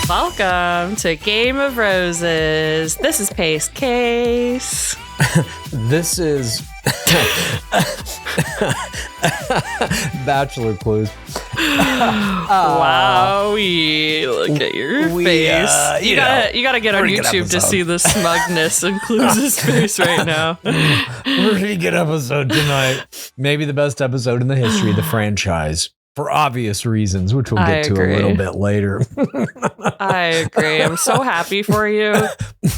Welcome to Game of Roses. This is PaceCase. This is BachelorClues. Wowie, look at your face. You gotta get on YouTube to see the smugness in Clues' face right now. Pretty good episode tonight. Maybe the best episode in the history of the franchise. For obvious reasons, which we'll get to a little bit later. I agree. I'm so happy for you.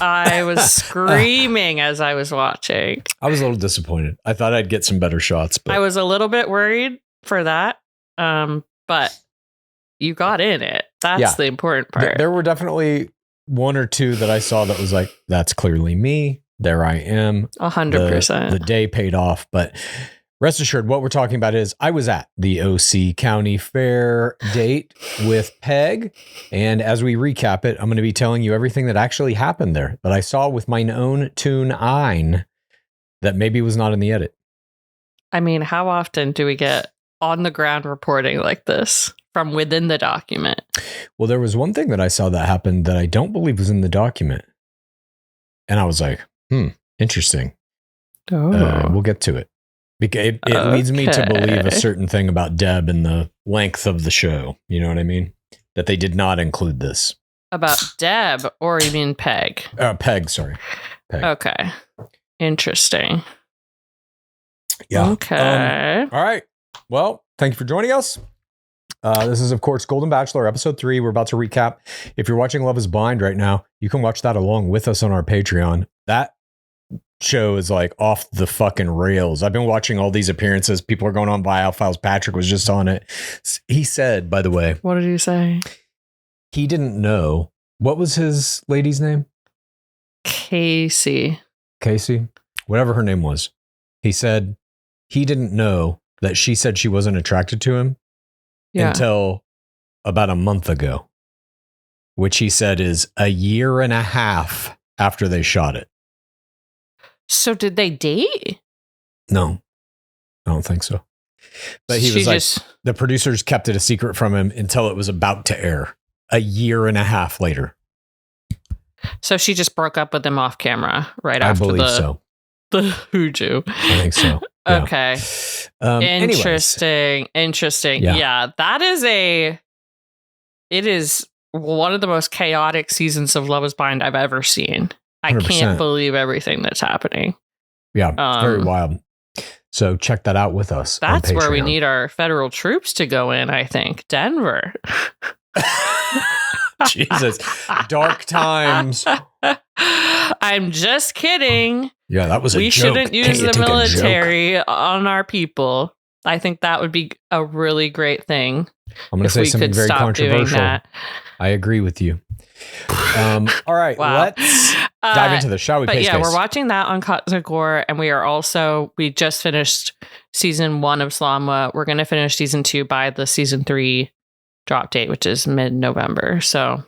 I was screaming as I was watching. I was a little disappointed. I thought I'd get some better shots. But I was a little bit worried for that. But you got in it. That's the important part. There were definitely one or two that I saw that was like, that's clearly me. There I am. 100%. The day paid off, but rest assured, what we're talking about is I was at the OC County Fair date with Peg. And as we recap it, I'm going to be telling you everything that actually happened there that I saw with mine own tune ein that maybe was not in the edit. I mean, how often do we get on the ground reporting like this from within the document? Well, there was one thing that I saw that happened that I don't believe was in the document. And I was like, interesting. We'll get to it. Because it leads me to believe a certain thing about Deb and the length of the show. You know what I mean? That they did not include this. About Deb, or you mean Peg? Peg, sorry. Peg. Okay. Interesting. Yeah. Okay. All right. Well, thank you for joining us. This is, of course, Golden Bachelor, episode 3. We're about to recap. If you're watching Love is Blind right now, you can watch that along with us on our Patreon. That show is like off the fucking rails. I've been watching all these appearances. People are going on bio files. Patrick was just on it. He said, by the way, what did he say? He didn't know. What was his lady's name? Casey, whatever her name was. He said he didn't know that she said she wasn't attracted to him until about a month ago, which he said is a year and a half after they shot it. So did they date? No, I don't think so. But he was like, the producers kept it a secret from him until it was about to air a year and a half later. So she just broke up with him off camera after the hoojoo. I think so. Yeah. Okay. Interesting. Yeah, that is it is one of the most chaotic seasons of Love is Blind I've ever seen. 100%. I can't believe everything that's happening. Yeah, it's very wild. So check that out with us. That's where we need our federal troops to go in, I think. Denver. Jesus. Dark times. I'm just kidding. Yeah, that was a joke. We shouldn't use the military on our people. I think that would be a really great thing. I'm going to say something very controversial. I agree with you. All right, let's dive into this, shall we? But we're watching that on Cosmic Gore, and we just finished season 1 of Slumwa. We're going to finish season 2 by the season 3 drop date, which is mid-November. So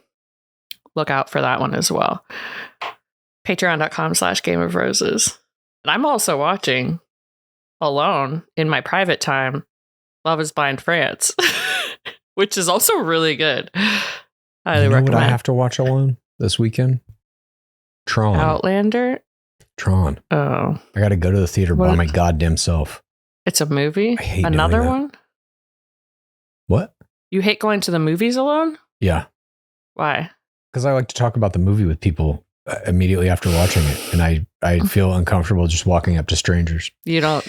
look out for that one as well. Patreon.com/Game of Roses. And I'm also watching alone in my private time Love is Blind France, which is also really good. Highly recommend. What I have to watch alone this weekend? Tron. Outlander? Tron. Oh. I got to go to the theater by my goddamn self. It's a movie? I hate another one? What? You hate going to the movies alone? Yeah. Why? Because I like to talk about the movie with people immediately after watching it. And I feel uncomfortable just walking up to strangers. You don't...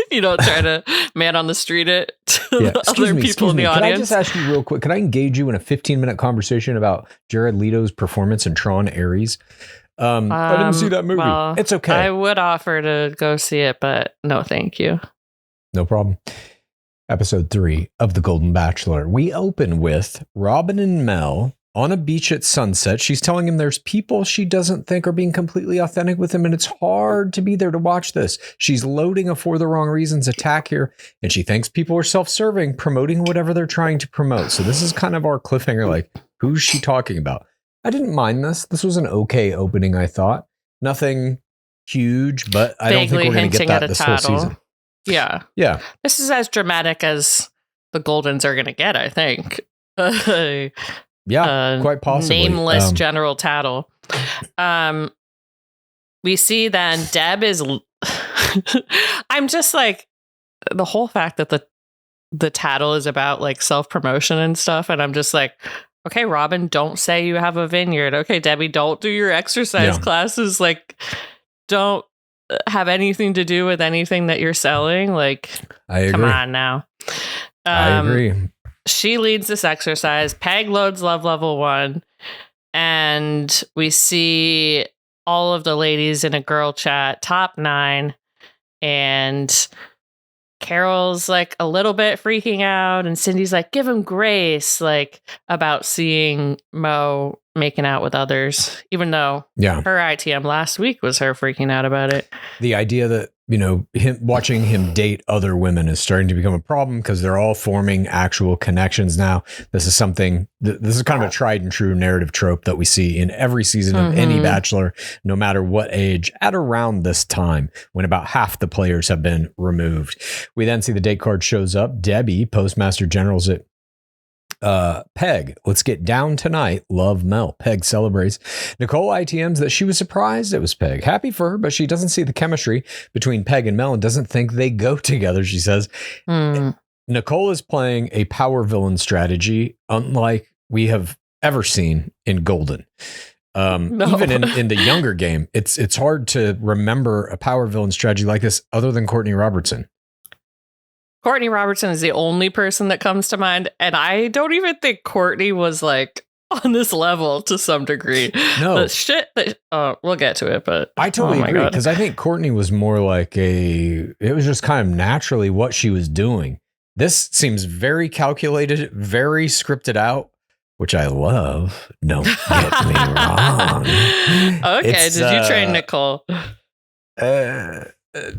You don't try to man on the street it to other people in the audience. Can I just ask you real quick? Can I engage you in a 15-minute conversation about Jared Leto's performance in Tron Ares? I didn't see that movie. Well, it's okay. I would offer to go see it, but no, thank you. No problem. Episode 3 of The Golden Bachelor. We open with Robin and Mel on a beach at sunset. She's telling him there's people she doesn't think are being completely authentic with him, and it's hard to be there to watch this. She's loading a For the Wrong Reasons attack here, and she thinks people are self-serving, promoting whatever they're trying to promote. So this is kind of our cliffhanger, like, who's she talking about? I didn't mind this. This was an okay opening, I thought. Nothing huge, but I don't think we're going to get that this whole season. Yeah. Yeah. This is as dramatic as the Goldens are going to get, I think. Yeah, quite possibly. Nameless General Tattle. We see then Deb is. I'm just like the whole fact that the Tattle is about like self-promotion and stuff, and I'm just like, okay, Robin, don't say you have a vineyard. Okay, Debbie, don't do your exercise classes. Like, don't have anything to do with anything that you're selling. Like, come on now. I agree. She leads this exercise. Peg loads love level 1, and we see all of the ladies in a girl chat, top 9, and Carol's like a little bit freaking out, and Cindy's like, give him grace, like about seeing Mo making out with others, even though her ITM last week was her freaking out about it. The idea that, watching him date other women is starting to become a problem because they're all forming actual connections now. This is something, this is kind of a tried and true narrative trope that we see in every season of any Bachelor, no matter what age, at around this time when about half the players have been removed. We then see the date card shows up. Debbie, Postmaster General's it. Peg, let's get down tonight. Love, Mel. Peg celebrates. Nicolle ITMs that she was surprised it was Peg. Happy for her, but she doesn't see the chemistry between Peg and Mel and doesn't think they go together, she says. Nicolle is playing a power villain strategy unlike we have ever seen in Golden. Even in the younger game, it's hard to remember a power villain strategy like this other than Courtney Robertson. Courtney Robertson is the only person that comes to mind, and I don't even think Courtney was like on this level to some degree. No, the shit that we'll get to it, but I totally agree because I think Courtney was more like it was just kind of naturally what she was doing. This seems very calculated, very scripted out, which I love. Don't get me wrong. Okay, did you train Nicolle?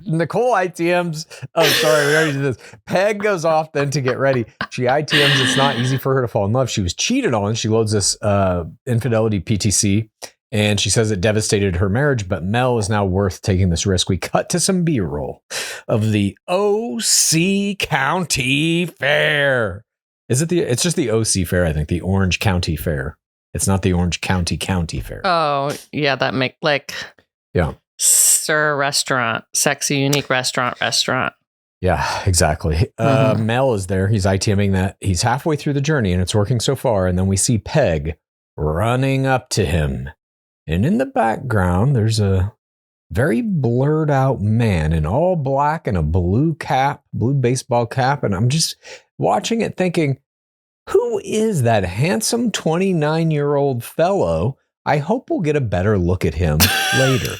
Nicolle ITMs. Oh, sorry, we already did this. Peg goes off then to get ready. She ITMs. It's not easy for her to fall in love. She was cheated on. She loads this infidelity PTC, and she says it devastated her marriage. But Mel is now worth taking this risk. We cut to some B-roll of the OC County Fair. Is it it's just the OC Fair? I think the Orange County Fair. It's not the Orange County Fair. Oh yeah, that make like Sir Restaurant, sexy, unique restaurant. Yeah, exactly. Mel is there. He's ITMing that. He's halfway through the journey and it's working so far. And then we see Peg running up to him. And in the background, there's a very blurred out man in all black and a blue baseball cap. And I'm just watching it thinking, who is that handsome 29-year-old fellow? I hope we'll get a better look at him later.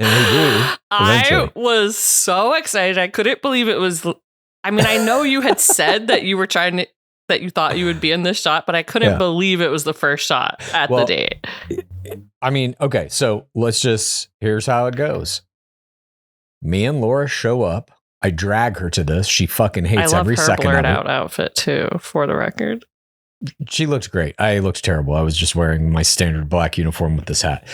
And we do. Eventually. I was so excited. I couldn't believe it was. I mean, I know you had said that you were that you thought you would be in this shot, but I couldn't believe it was the first shot at the date. I mean, okay, so here's how it goes. Me and Laura show up. I drag her to this. She fucking hates every second of it. I love her blurred out outfit too, for the record. She looked great. I looked terrible. I was just wearing my standard black uniform with this hat.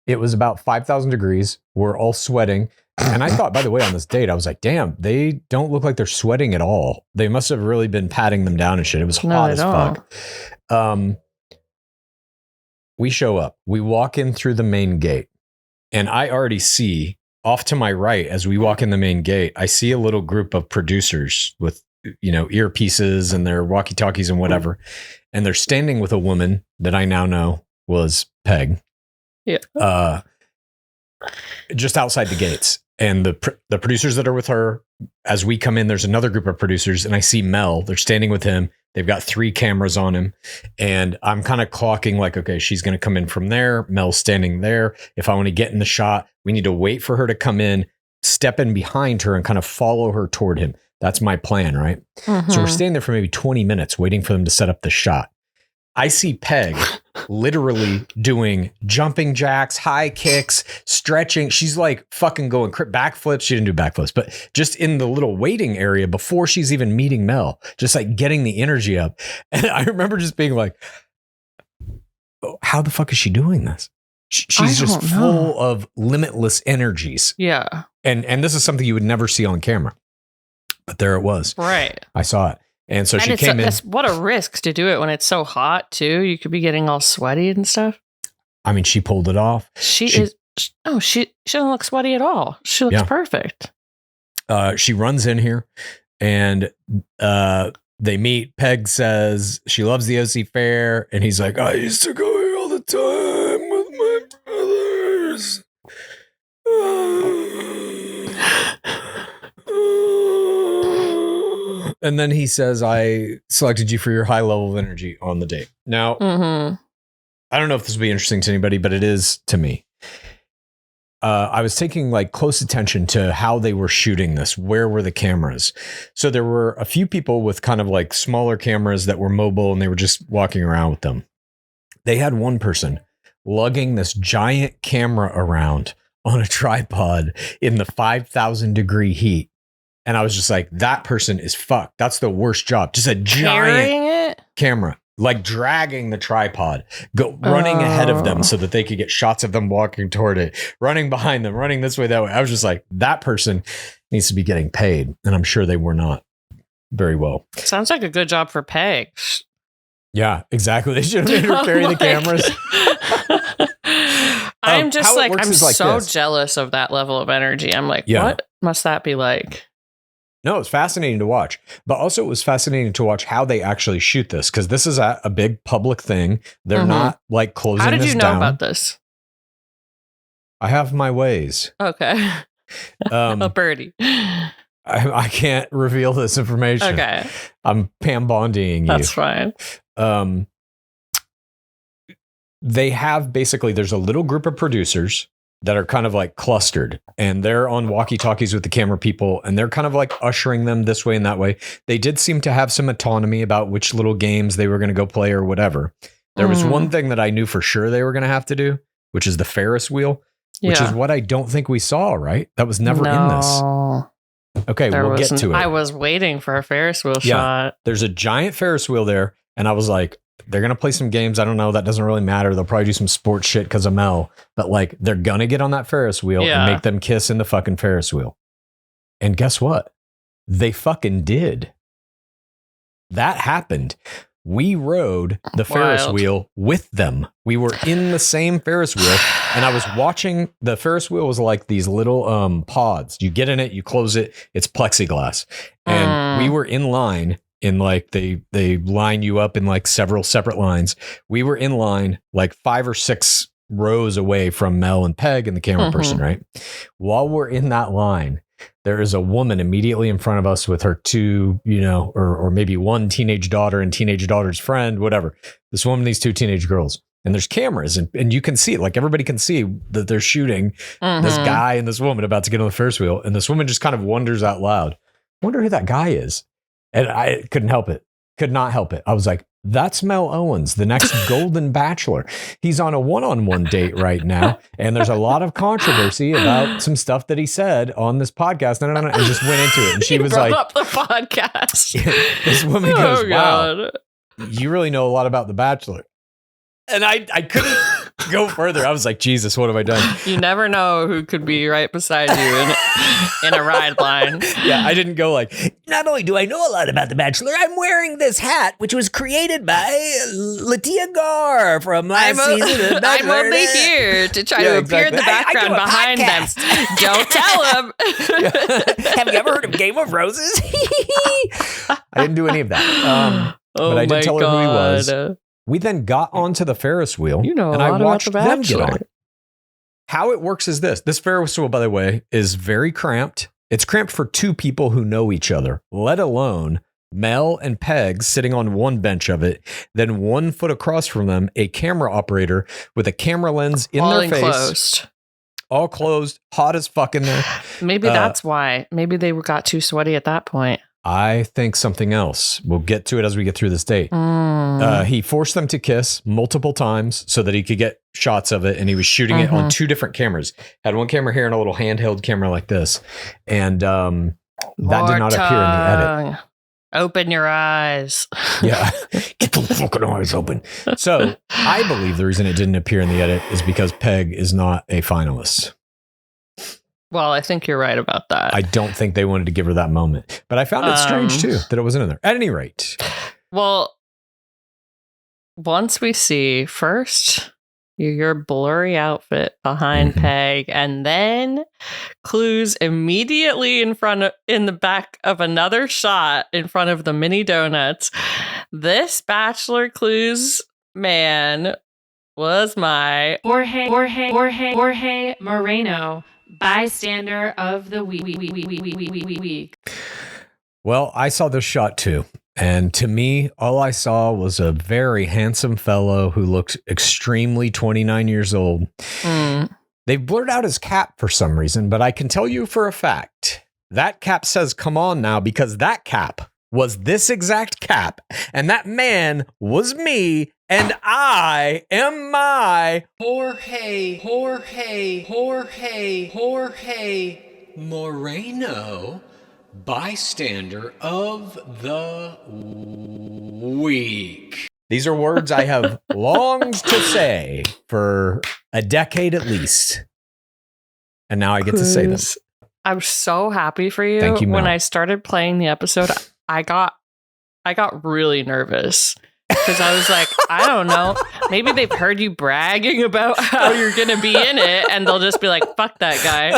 It was about 5,000 degrees. We're all sweating. And I thought, by the way, on this date, I was like, damn, they don't look like they're sweating at all. They must have really been patting them down and shit. It was hot as fuck. We show up. We walk in through the main gate. And I already see off to my right, as we walk in the main gate, I see a little group of producers with, earpieces and their walkie-talkies and whatever. And they're standing with a woman that I now know was Peg. Yeah. Just outside the gates. And the producers that are with her, as we come in, there's another group of producers, and I see Mel. They're standing with him. They've got 3 cameras on him. And I'm kind of clocking like, okay, she's going to come in from there. Mel's standing there. If I want to get in the shot, we need to wait for her to come in, step in behind her, and kind of follow her toward him. That's my plan, right? Mm-hmm. So we're standing there for maybe 20 minutes waiting for them to set up the shot. I see Peg literally doing jumping jacks, high kicks, stretching. She's like fucking going backflips. She didn't do backflips, but just in the little waiting area before she's even meeting Mel, just like getting the energy up. And I remember just being like, oh, how the fuck is she doing this? She's just full of limitless energies. Yeah. And this is something you would never see on camera. But there it was. Right. I saw it. And so and she came in. What a risk to do it when it's so hot, too. You could be getting all sweaty and stuff. I mean, she pulled it off. She doesn't look sweaty at all. She looks perfect. She runs in here and they meet. Peg says she loves the OC Fair. And he's like, I used to go here all the time with my brothers. And then he says, I selected you for your high level of energy on the date. Now, I don't know if this will be interesting to anybody, but it is to me. I was taking like close attention to how they were shooting this. Where were the cameras? So there were a few people with kind of like smaller cameras that were mobile and they were just walking around with them. They had one person lugging this giant camera around on a tripod in the 5,000 degree heat. And I was just like, that person is fucked. That's the worst job. Just a giant camera, like dragging the tripod, running ahead of them so that they could get shots of them walking toward it, running behind them, running this way, that way. I was just like, that person needs to be getting paid. And I'm sure they were not very well. Sounds like a good job for Peg. Yeah, exactly. They should have made her carry the cameras. I'm just like, I'm so jealous of that level of energy. I'm like, what must that be like? No, it's fascinating to watch, but also it was fascinating to watch how they actually shoot this, because this is a big public thing. They're not like closing this down. How did you know about this? I have my ways. Okay. A birdie. I can't reveal this information. Okay. I'm Pam Bondying you. That's fine. They have basically, there's a little group of producers that are kind of like clustered, and they're on walkie-talkies with the camera people, and they're kind of like ushering them this way and that way. They did seem to have some autonomy about which little games they were going to go play or whatever. There was one thing that I knew for sure they were going to have to do, which is the Ferris wheel, which is what I don't think we saw, right? That was never in this. Okay, we'll get to it. I was waiting for a Ferris wheel shot. There's a giant Ferris wheel there, and I was like, they're going to play some games. I don't know. That doesn't really matter. They'll probably do some sports shit because of Mel. But like, they're going to get on that Ferris wheel and make them kiss in the fucking Ferris wheel. And guess what? They fucking did. That happened. We rode the Ferris wheel with them. We were in the same Ferris wheel. And I was watching. The Ferris wheel was like these little pods. You get in it, you close it. It's plexiglass. And we were in line. In like they line you up in like several separate lines. We were in line like 5 or 6 rows away from Mel and Peg and the camera person, right? While we're in that line, there is a woman immediately in front of us with her 2, or maybe 1 teenage daughter and teenage daughter's friend, whatever. This woman, these 2 teenage girls. And there's cameras and you can see it. Like everybody can see that they're shooting this guy and this woman about to get on the Ferris wheel. And this woman just kind of wonders out loud, I wonder who that guy is. And I couldn't help it. Could not help it. I was like, that's Mel Owens, the next Golden Bachelor. He's on a one-on-one date right now. And there's a lot of controversy about some stuff that he said on this podcast. And just went into it. And she was like, up the podcast. This woman goes, wow, you really know a lot about The Bachelor. And I couldn't go further. I was like, Jesus, what have I done? You never know who could be right beside you in a ride line. Yeah, I didn't go like, not only do I know a lot about The Bachelor, I'm wearing this hat, which was created by Latia Gar from last season. I'm only here to try to appear in the background behind them. Don't tell them. Have you ever heard of Game of Roses? I didn't do any of that. But I did tell her who he was. We then got onto the Ferris wheel, and I watched them get on. How it works is this. This Ferris wheel, by the way, is very cramped. It's cramped for 2 people who know each other, let alone Mel and Peg sitting on one bench of it. Then 1 foot across from them, a camera operator with a camera lens in their face. All closed, hot as fuck in there. Maybe that's why. Maybe they got too sweaty at that point. I think something else. We'll get to it as we get through this date. He forced them to kiss multiple times so that he could get shots of it. And he was shooting it on 2 different cameras. Had one camera here and a little handheld camera like this. And that did not appear in the edit. Open your eyes. Yeah. Get the fucking eyes open. So I believe the reason it didn't appear in the edit is because Peg is not a finalist. Well, I think you're right about that. I don't think they wanted to give her that moment. But I found it strange, too, that it wasn't in there. At any rate. Well, once we see first your blurry outfit behind Peg, and then Clues immediately in the back of another shot in front of the mini donuts. This Bachelor Clues man was my Jorge Moreno bystander of the week. Well, I saw this shot too. And to me, all I saw was a very handsome fellow who looked extremely 29 years old. They blurred out his cap for some reason, but I can tell you for a fact, that cap says, come on now, because that cap was this exact cap. And that man was me. And I am my Jorge Moreno bystander of the week. These are words I have longed to say for a decade at least. And now I get to say them. I'm so happy for you. Thank you, Mel. When I started playing the episode, I got really nervous. Because I was like, I don't know. Maybe they've heard you bragging about how you're going to be in it. And they'll just be like, fuck that guy.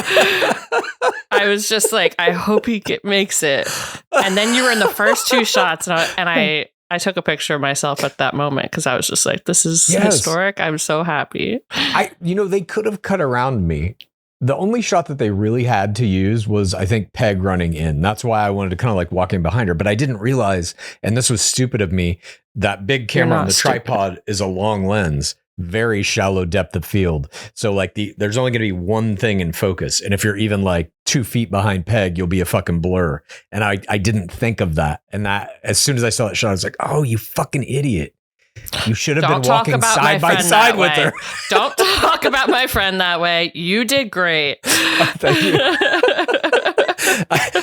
I was just like, I hope he makes it. And then you were in the first two shots. And I took a picture of myself at that moment. Because I was just like, this is historic. I'm so happy. They could have cut around me. The only shot that they really had to use was, I think, Peg running in. That's why I wanted to kind of like walk in behind her. But I didn't realize, and this was stupid of me, that big camera on the tripod is a long lens, very shallow depth of field. So like there's only going to be one thing in focus. And if you're even like 2 feet behind Peg, you'll be a fucking blur. And I didn't think of that. And that as soon as I saw that shot, I was like, oh, you fucking idiot. You should have been walking side by side with her. Don't talk about my friend that way. You did great. Thank you.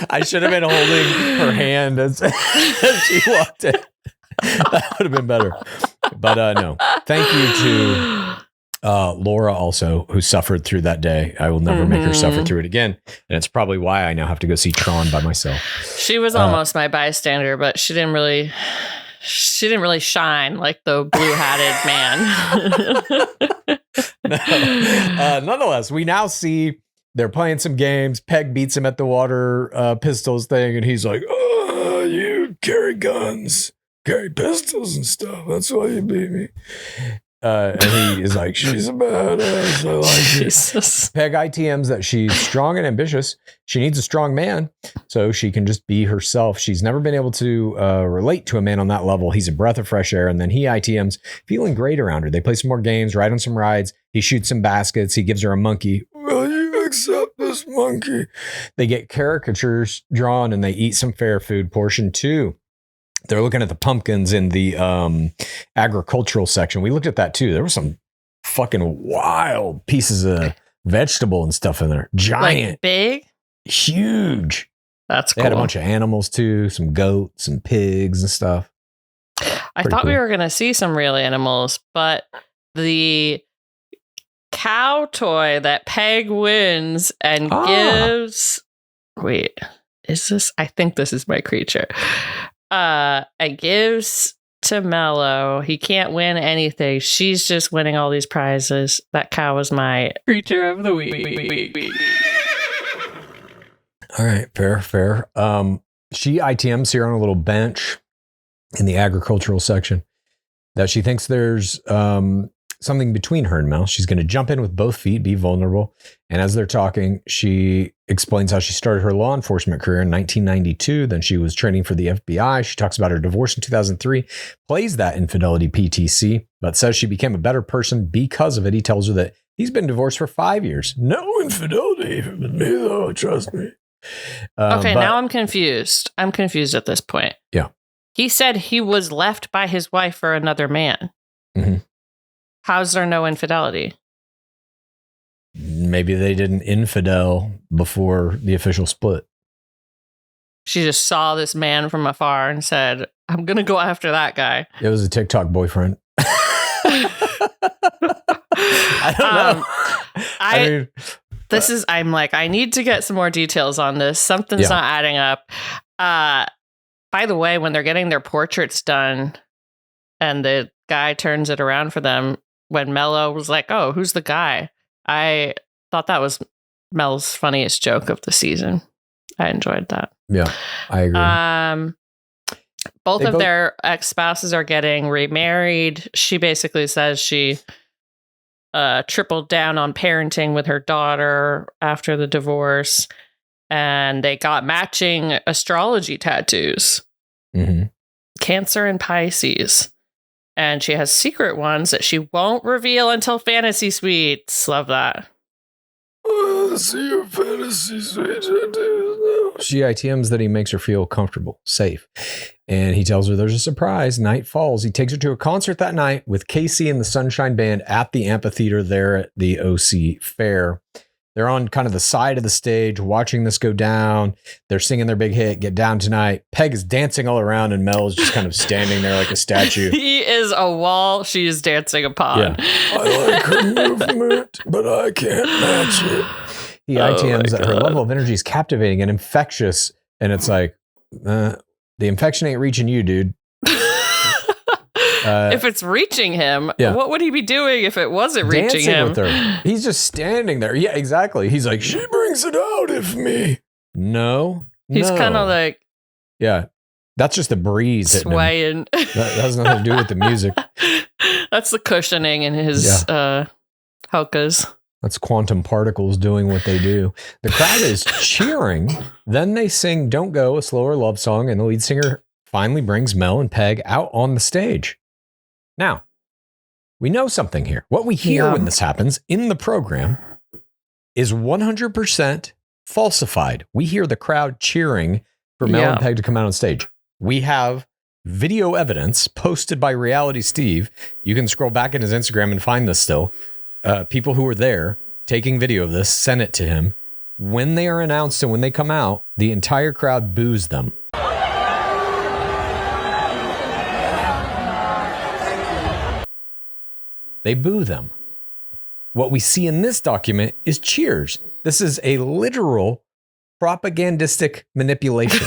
I should have been holding her hand as she walked in. That would have been better. But no. Thank you to Laura also, who suffered through that day. I will never make her suffer through it again. And it's probably why I now have to go see Tron by myself. She was almost my bystander, but she didn't really shine like the blue-hatted man. Nonetheless, we now see they're playing some games. Peg beats him at the water pistols thing, and he's like, "Oh, you carry guns, carry pistols and stuff. That's why you beat me." And he is like, she's a badass. I like Jesus. Peg ITMs that she's strong and ambitious. She needs a strong man so she can just be herself. She's never been able to relate to a man on that level. He's a breath of fresh air. And then he ITMs feeling great around her. They play some more games, ride on some rides. He shoots some baskets. He gives her a monkey. Will you accept this monkey? They get caricatures drawn and they eat some fair food. Portion 2. They're looking at the pumpkins in the agricultural section. We looked at that too. There were some fucking wild pieces of vegetable and stuff in there. Giant. Like big? Huge. That's cool. They had a bunch of animals too. Some goats, some pigs and stuff. I thought we were going to see some real animals, but the cow toy that Peg wins and gives... Wait, is this... I think this is my creature. It gives to Mello. He can't win anything. She's just winning all these prizes. That cow was my creature of the week. All right, fair. She ITMs here on a little bench in the agricultural section that she thinks there's something between her and Mel. She's going to jump in with both feet, be vulnerable. And as they're talking, she explains how she started her law enforcement career in 1992. Then she was training for the FBI. She talks about her divorce in 2003, plays that infidelity PTC, but says she became a better person because of it. He tells her that he's been divorced for 5 years. No infidelity with me, though. Trust me. Now I'm confused. I'm confused at this point. Yeah. He said he was left by his wife for another man. Mm-hmm. How's there no infidelity? Maybe they didn't infidel before the official split. She just saw this man from afar and said, I'm going to go after that guy. It was a TikTok boyfriend. I don't know. I mean, I'm like, I need to get some more details on this. Something's not adding up. By the way, when they're getting their portraits done and the guy turns it around for them, when Mello was like, oh, who's the guy? I thought that was Mel's funniest joke of the season. I enjoyed that. Yeah, I agree. Both of their ex-spouses are getting remarried. She basically says she tripled down on parenting with her daughter after the divorce. And they got matching astrology tattoos. Mm-hmm. Cancer and Pisces. And she has secret ones that she won't reveal until Fantasy Suites. Love that. See your Fantasy Suites tattoos now. She ITMs that he makes her feel comfortable, safe. And he tells her there's a surprise. Night falls. He takes her to a concert that night with Casey and the Sunshine Band at the amphitheater there at the OC Fair. They're on kind of the side of the stage watching this go down. They're singing their big hit, Get Down Tonight. Peg is dancing all around and Mel is just kind of standing there like a statue. He is a wall she is dancing upon. Yeah. I like her movement, but I can't match it. He ITMs that her level of energy is captivating and infectious. And it's like, the infection ain't reaching you, dude. If it's reaching him, what would he be doing if it wasn't reaching him? With her. He's just standing there. Yeah, exactly. He's like, she brings it out of me. No. He's kind of like... Yeah. That's just the breeze. Swaying. That has nothing to do with the music. That's the cushioning in his hokas. That's quantum particles doing what they do. The crowd is cheering. Then they sing Don't Go, a slower love song, and the lead singer finally brings Mel and Peg out on the stage. Now, we know something here. What we hear when this happens in the program is 100% falsified. We hear the crowd cheering for Mel and Peg to come out on stage. We have video evidence posted by Reality Steve. You can scroll back in his Instagram and find this still. People who were there taking video of this sent it to him. When they are announced and when they come out, the entire crowd boos them. They boo them. What we see in this document is cheers. This is a literal propagandistic manipulation.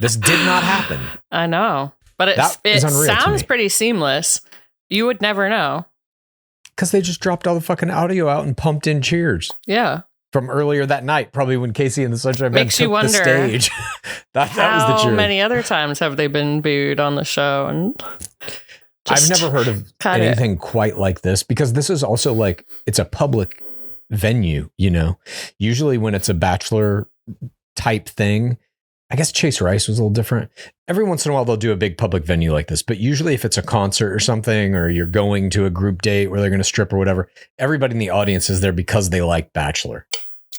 This did not happen. I know, but it sounds pretty seamless. You would never know. Because they just dropped all the fucking audio out and pumped in cheers. Yeah. From earlier that night, probably when Casey and the Sunshine Band took the stage. that was the cheer. How many other times have they been booed on the show? And I've never heard of anything quite like this, because this is also like, it's a public venue, you know. Usually when it's a Bachelor type thing, I guess Chase Rice was a little different. Every once in a while they'll do a big public venue like this, but usually if it's a concert or something, or you're going to a group date where they're going to strip or whatever, everybody in the audience is there because they like Bachelor.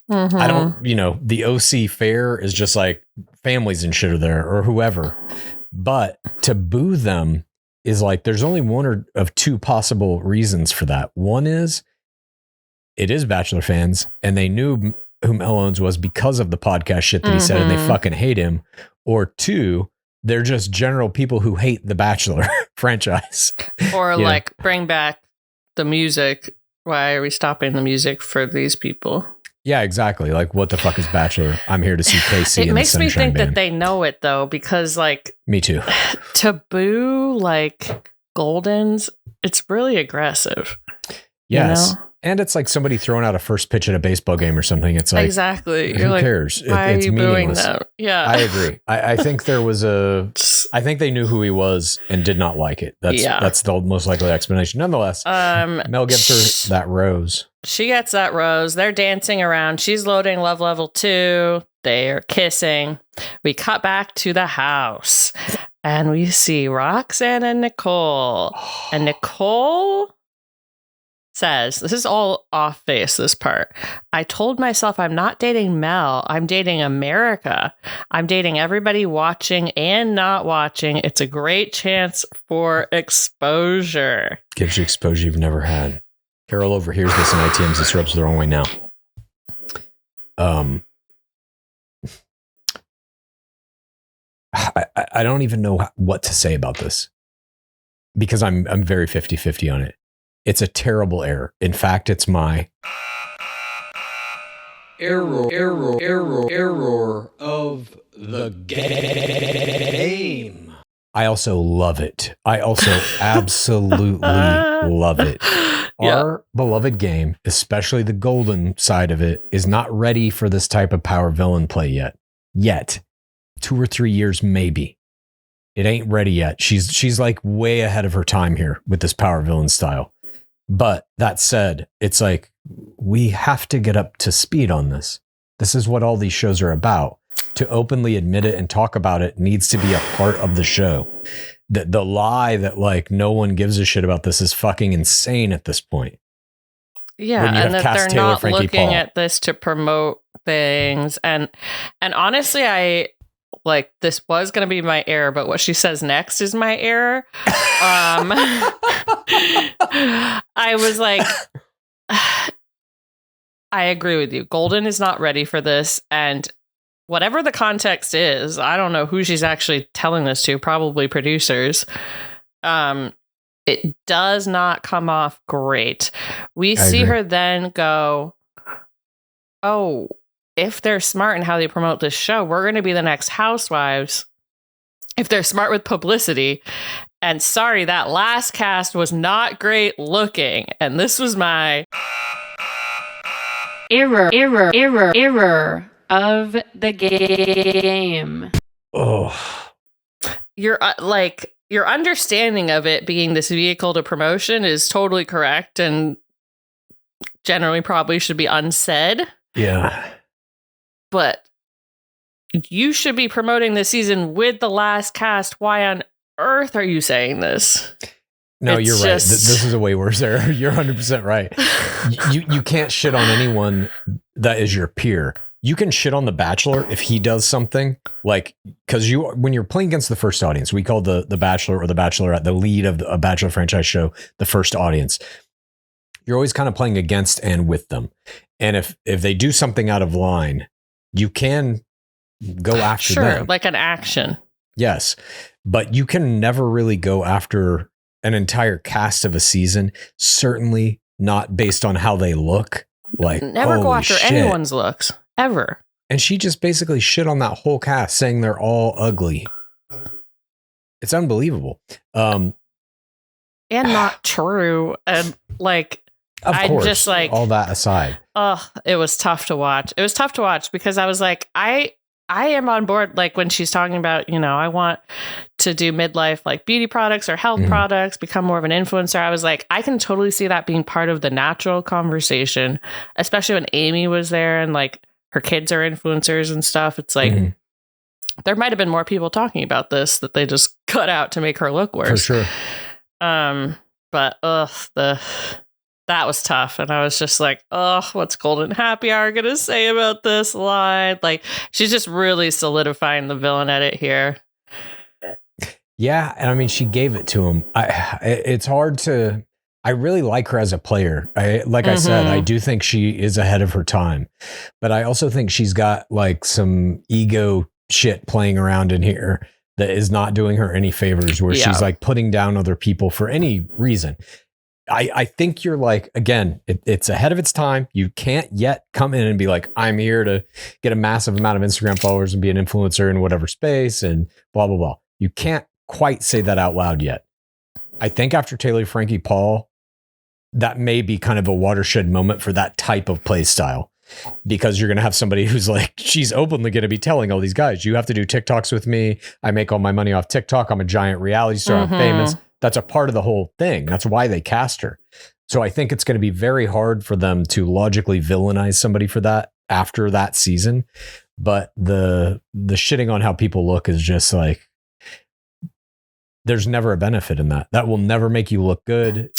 Mm-hmm. I don't, the OC Fair is just like families and shit are there, or whoever. But to boo them is like, there's only one of two possible reasons for that. One is it is Bachelor fans and they knew who Mel Owens was because of the podcast shit that he said and they fucking hate him. Or two, they're just general people who hate the Bachelor franchise. Or like, bring back the music. Why are we stopping the music for these people? Yeah, exactly. Like, what the fuck is Bachelor? I'm here to see Casey. It makes me think that they know it though, because like, me too. To boo like Goldens, it's really aggressive. Yes. You know? And it's like somebody throwing out a first pitch at a baseball game or something. It's like, exactly. Who cares? Why it's are you meaningless. Booing that? Yeah, I agree. I think there was I think they knew who he was and did not like it. That's the most likely explanation. Nonetheless, Mel gives her that rose. She gets that rose. They're dancing around. She's loading love level 2. They are kissing. We cut back to the house and we see Roxanne and Nicole. And Nicole says, this is all off base, this part. I told myself I'm not dating Mel. I'm dating America. I'm dating everybody watching and not watching. It's a great chance for exposure. Gives you exposure you've never had. Carol overhears this and ITMs this rubs the wrong way now. I don't even know what to say about this, because I'm very 50-50 on it. It's a terrible error. In fact, it's my Error of the game. I also love it. I also absolutely love it. Our beloved game, especially the golden side of it, is not ready for this type of power villain play yet. 2 or 3 years, maybe. It ain't ready yet. She's like way ahead of her time here with this power villain style. But that said, it's like, we have to get up to speed on this. This is what all these shows are about. To openly admit it and talk about it needs to be a part of the show. The lie that like no one gives a shit about this is fucking insane at this point. Yeah, and that they're not looking at this to promote things. And honestly, I like, this was going to be my error, but what she says next is my error. I was like, I agree with you. Golden is not ready for this. And whatever the context is, I don't know who she's actually telling this to, probably producers. It does not come off great. We see her then go, oh, if they're smart in how they promote this show, we're going to be the next Housewives. If they're smart with publicity. And sorry, that last cast was not great looking. And this was my error of the game. Oh, Your understanding of it being this vehicle to promotion is totally correct and generally probably should be unsaid. Yeah. But you should be promoting this season with the last cast. Why on earth are you saying this? No, you're right. This is a way worse error. You're 100% right. You can't shit on anyone that is your peer. You can shit on The Bachelor if he does something, like, because when you're playing against the first audience, we call the Bachelor or the Bachelorette, the lead of a Bachelor franchise show, the first audience. You're always kind of playing against and with them. And if they do something out of line, you can go after them. Sure, like an action. Yes, but you can never really go after an entire cast of a season, certainly not based on how they look. Like, never go after anyone's looks. Ever. And she just basically shit on that whole cast, saying they're all ugly. It's unbelievable. And not true. And like, of course, just like, all that aside. It was tough to watch. It was tough to watch because I was like, I am on board. Like when she's talking about, I want to do midlife, like beauty products or health products, become more of an influencer. I was like, I can totally see that being part of the natural conversation, especially when Amy was there and like, her kids are influencers and stuff. It's like, there might have been more people talking about this that they just cut out to make her look worse. For sure. But that was tough. And I was just like, what's Golden Happy Hour going to say about this line? Like, she's just really solidifying the villain edit here. Yeah. And I mean, she gave it to him. It's hard to... I really like her as a player. I said, I do think she is ahead of her time, but I also think she's got like some ego shit playing around in here that is not doing her any favors, where she's like putting down other people for any reason. I think you're like, again, it's ahead of its time. You can't yet come in and be like, I'm here to get a massive amount of Instagram followers and be an influencer in whatever space and blah, blah, blah. You can't quite say that out loud yet. I think after Taylor, Frankie, Paul, that may be kind of a watershed moment for that type of play style, because you're going to have somebody who's like, she's openly going to be telling all these guys, you have to do TikToks with me. I make all my money off TikTok. I'm a giant reality star. I'm famous. That's a part of the whole thing. That's why they cast her. So I think it's going to be very hard for them to logically villainize somebody for that after that season. But the shitting on how people look is just like, there's never a benefit in that. That will never make you look good.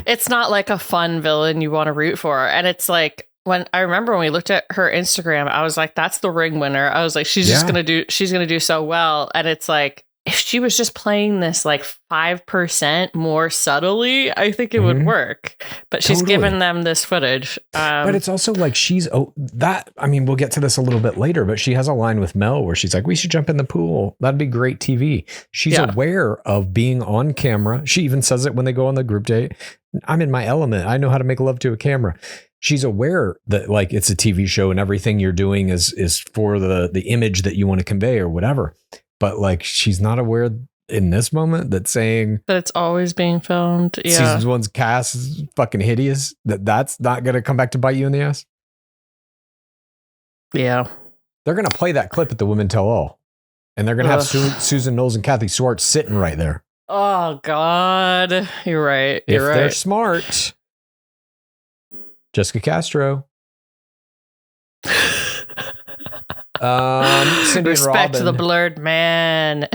It's not like a fun villain you want to root for. And it's like, when I remember when we looked at her Instagram, I was like, that's the ring winner. I was like, she's going to do so well. And it's like, if she was just playing this like 5% more subtly, I think it would work. But she's given them this footage. But it's also like we'll get to this a little bit later, but she has a line with Mel where she's like, we should jump in the pool. That'd be great TV. She's aware of being on camera. She even says it when they go on the group date. I'm in my element. I know how to make love to a camera. She's aware that like it's a TV show and everything you're doing is for the image that you want to convey or whatever. But like, she's not aware in this moment that saying that it's always being filmed. Yeah. Season 1's cast is fucking hideous. That's not going to come back to bite you in the ass. Yeah. They're going to play that clip at the Women Tell All. And they're going to have Susan Knowles and Kathy Swartz sitting right there. Oh, God. You're right. If they're smart. Jessica Castro. Cindy Respect to the blurred man.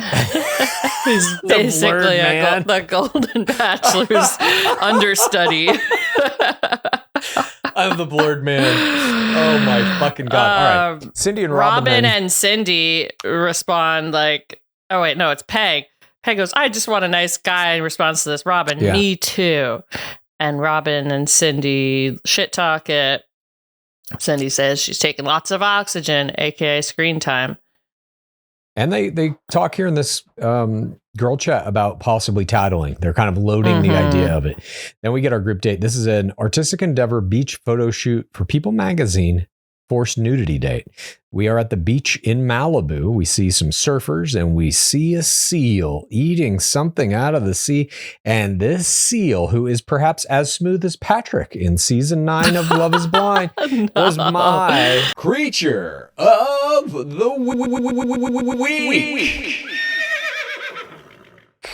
He's basically the Golden Bachelor's understudy. I'm the blurred man. Oh my fucking God. All right. Cindy and Robin and Cindy respond like, oh wait, no, it's Peg. Peg goes, I just want a nice guy in response to this. Robin, me too. And Robin and Cindy shit talk it. Cindy says she's taking lots of oxygen, aka screen time. And they talk here in this girl chat about possibly tattling. They're kind of loading the idea of it. Then we get our group date. This is an artistic endeavor beach photo shoot for People magazine forced nudity date. We are at the beach in Malibu. We see some surfers and we see a seal eating something out of the sea. And this seal, who is perhaps as smooth as Patrick in season 9 of Love is Blind, was my creature of the week.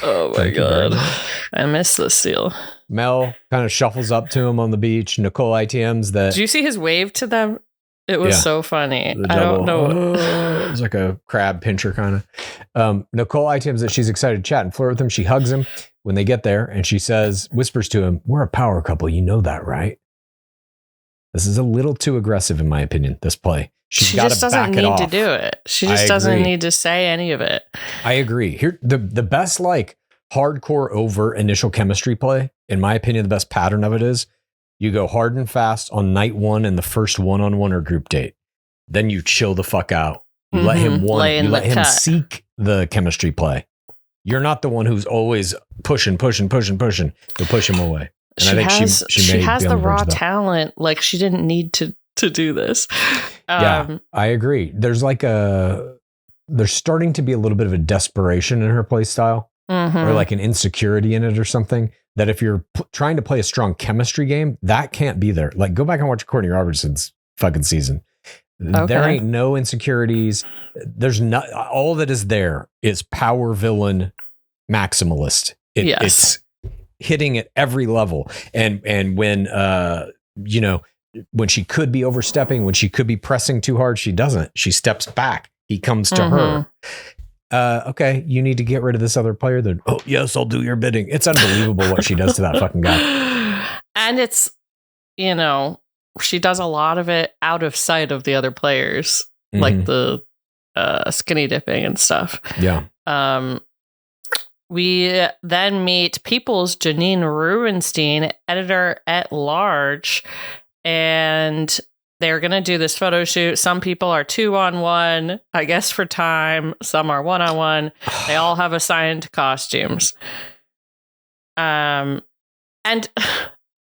Oh my God. I miss this seal. Mel kind of shuffles up to him on the beach. Nicolle ITMs that. Did you see his wave to them? It was so funny. I don't know. It was like a crab pincher kind of. Nicolle ITMs that she's excited to chat and flirt with him. She hugs him when they get there and she whispers to him, we're a power couple. You know that, right? This is a little too aggressive in my opinion, this play. She just doesn't need to do it. She just doesn't need to say any of it. I agree. Here, the best like hardcore overt initial chemistry play, in my opinion, the best pattern of it is you go hard and fast on night 1 and the first one-on-one or group date. Then you chill the fuck out. You let him seek the chemistry play. You're not the one who's always pushing. You'll push him away. And I think she has the raw talent. Like she didn't need to do this. Yeah, I agree. There's starting to be a little bit of a desperation in her play style or like an insecurity in it or something. That if you're trying to play a strong chemistry game, that can't be there. Like, go back and watch Courtney Robertson's fucking season. Okay. There ain't no insecurities. There's not. All that is there is power villain maximalist. It's hitting at every level. And when when she could be overstepping, when she could be pressing too hard, she doesn't. She steps back. He comes to her. Okay, you need to get rid of this other player. Then, oh yes, I'll do your bidding. It's unbelievable what she does to that fucking guy. And it's, she does a lot of it out of sight of the other players, like the skinny dipping and stuff. Yeah. We then meet People's Janine Rubenstein, editor at large, and they're going to do this photo shoot. Some people are 2-on-1, I guess, for time. Some are 1-on-1. They all have assigned costumes. And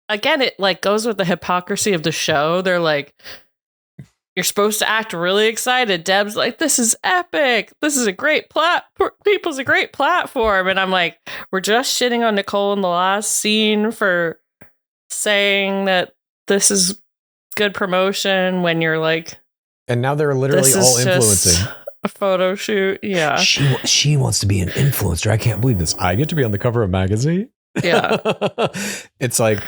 again, it like goes with the hypocrisy of the show. They're like, you're supposed to act really excited. Deb's like, this is epic. This is a great People's a great platform. And I'm like, we're just shitting on Nicolle in the last scene for saying that this is good promotion when you're like, and now they're literally all influencing a photo shoot. Yeah, she wants to be an influencer. I can't believe this. I get to be on the cover of a magazine. Yeah. It's like,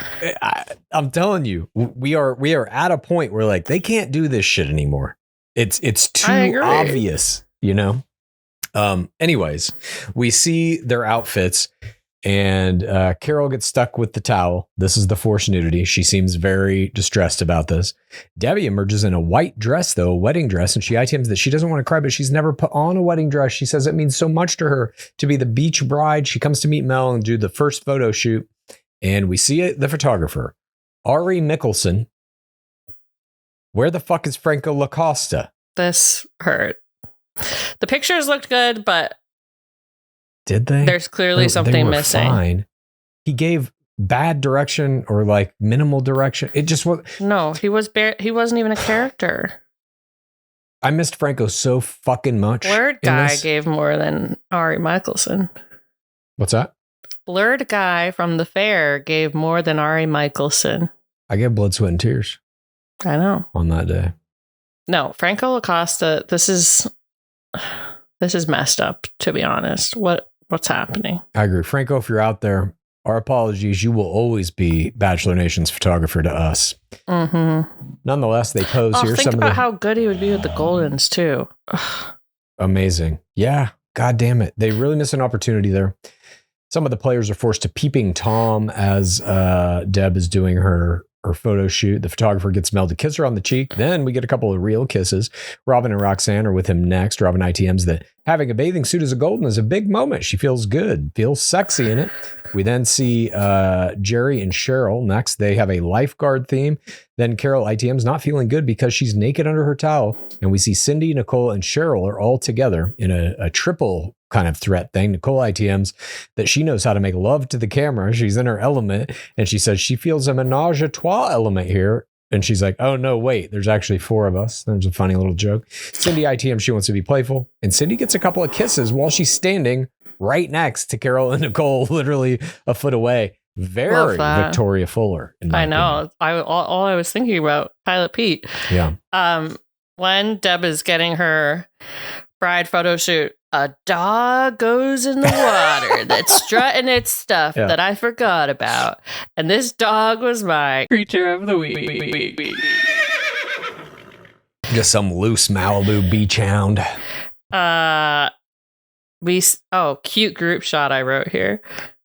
I'm telling you, we are at a point where like they can't do this shit anymore. It's too obvious, Anyways, we see their outfits. And Carol gets stuck with the towel. This is the forced nudity. She seems very distressed about this. Debbie emerges in a white dress, though, a wedding dress, and she ITMs that she doesn't want to cry, but she's never put on a wedding dress. She says it means so much to her to be the beach bride. She comes to meet Mel and do the first photo shoot, and we see the photographer, Ari Mickelson. Where the fuck is Franco Lacosta? This hurt. The pictures looked good, but did they? There's clearly something missing. Fine. He gave bad direction or like minimal direction. It just was. No, he wasn't even a character. I missed Franco so fucking much. Blurred guy gave more than Ari Michelson. What's that? Blurred guy from the fair gave more than Ari Michelson. I get blood, sweat, and tears. I know. On that day. No, Franco Lacosta, this is messed up, to be honest. What's happening? I agree. Franco, if you're out there, our apologies. You will always be Bachelor Nation's photographer to us. Mm-hmm. Nonetheless, they pose here. Think about how good he would be with the Goldens, too. Amazing. Yeah. God damn it. They really miss an opportunity there. Some of the players are forced to peeping Tom as Deb is doing her photo shoot. The photographer gets Mel to kiss her on the cheek. Then we get a couple of real kisses. Robin and Roxanne are with him next. Robin ITMs that having a bathing suit as a Golden is a big moment. She feels good, feels sexy in it. We then see Jerry and Cheryl next. They have a lifeguard theme. Then Carol ITM's not feeling good because she's naked under her towel. And we see Cindy, Nicolle, and Cheryl are all together in a triple kind of threat thing. Nicolle ITMs that she knows how to make love to the camera. She's in her element. And she says she feels a menage a trois element here. And she's like, oh, no, wait, there's actually 4 of us. There's a funny little joke. Cindy ITM, she wants to be playful. And Cindy gets a couple of kisses while she's standing right next to Carol and Nicolle, literally a foot away. Very Victoria Fuller. I know. All I was thinking about, Pilot Pete. Yeah. When Deb is getting her bride photo shoot, a dog goes in the water that's strutting its stuff that I forgot about. And this dog was my creature of the week. Just some loose Malibu beach hound. Cute group shot I wrote here.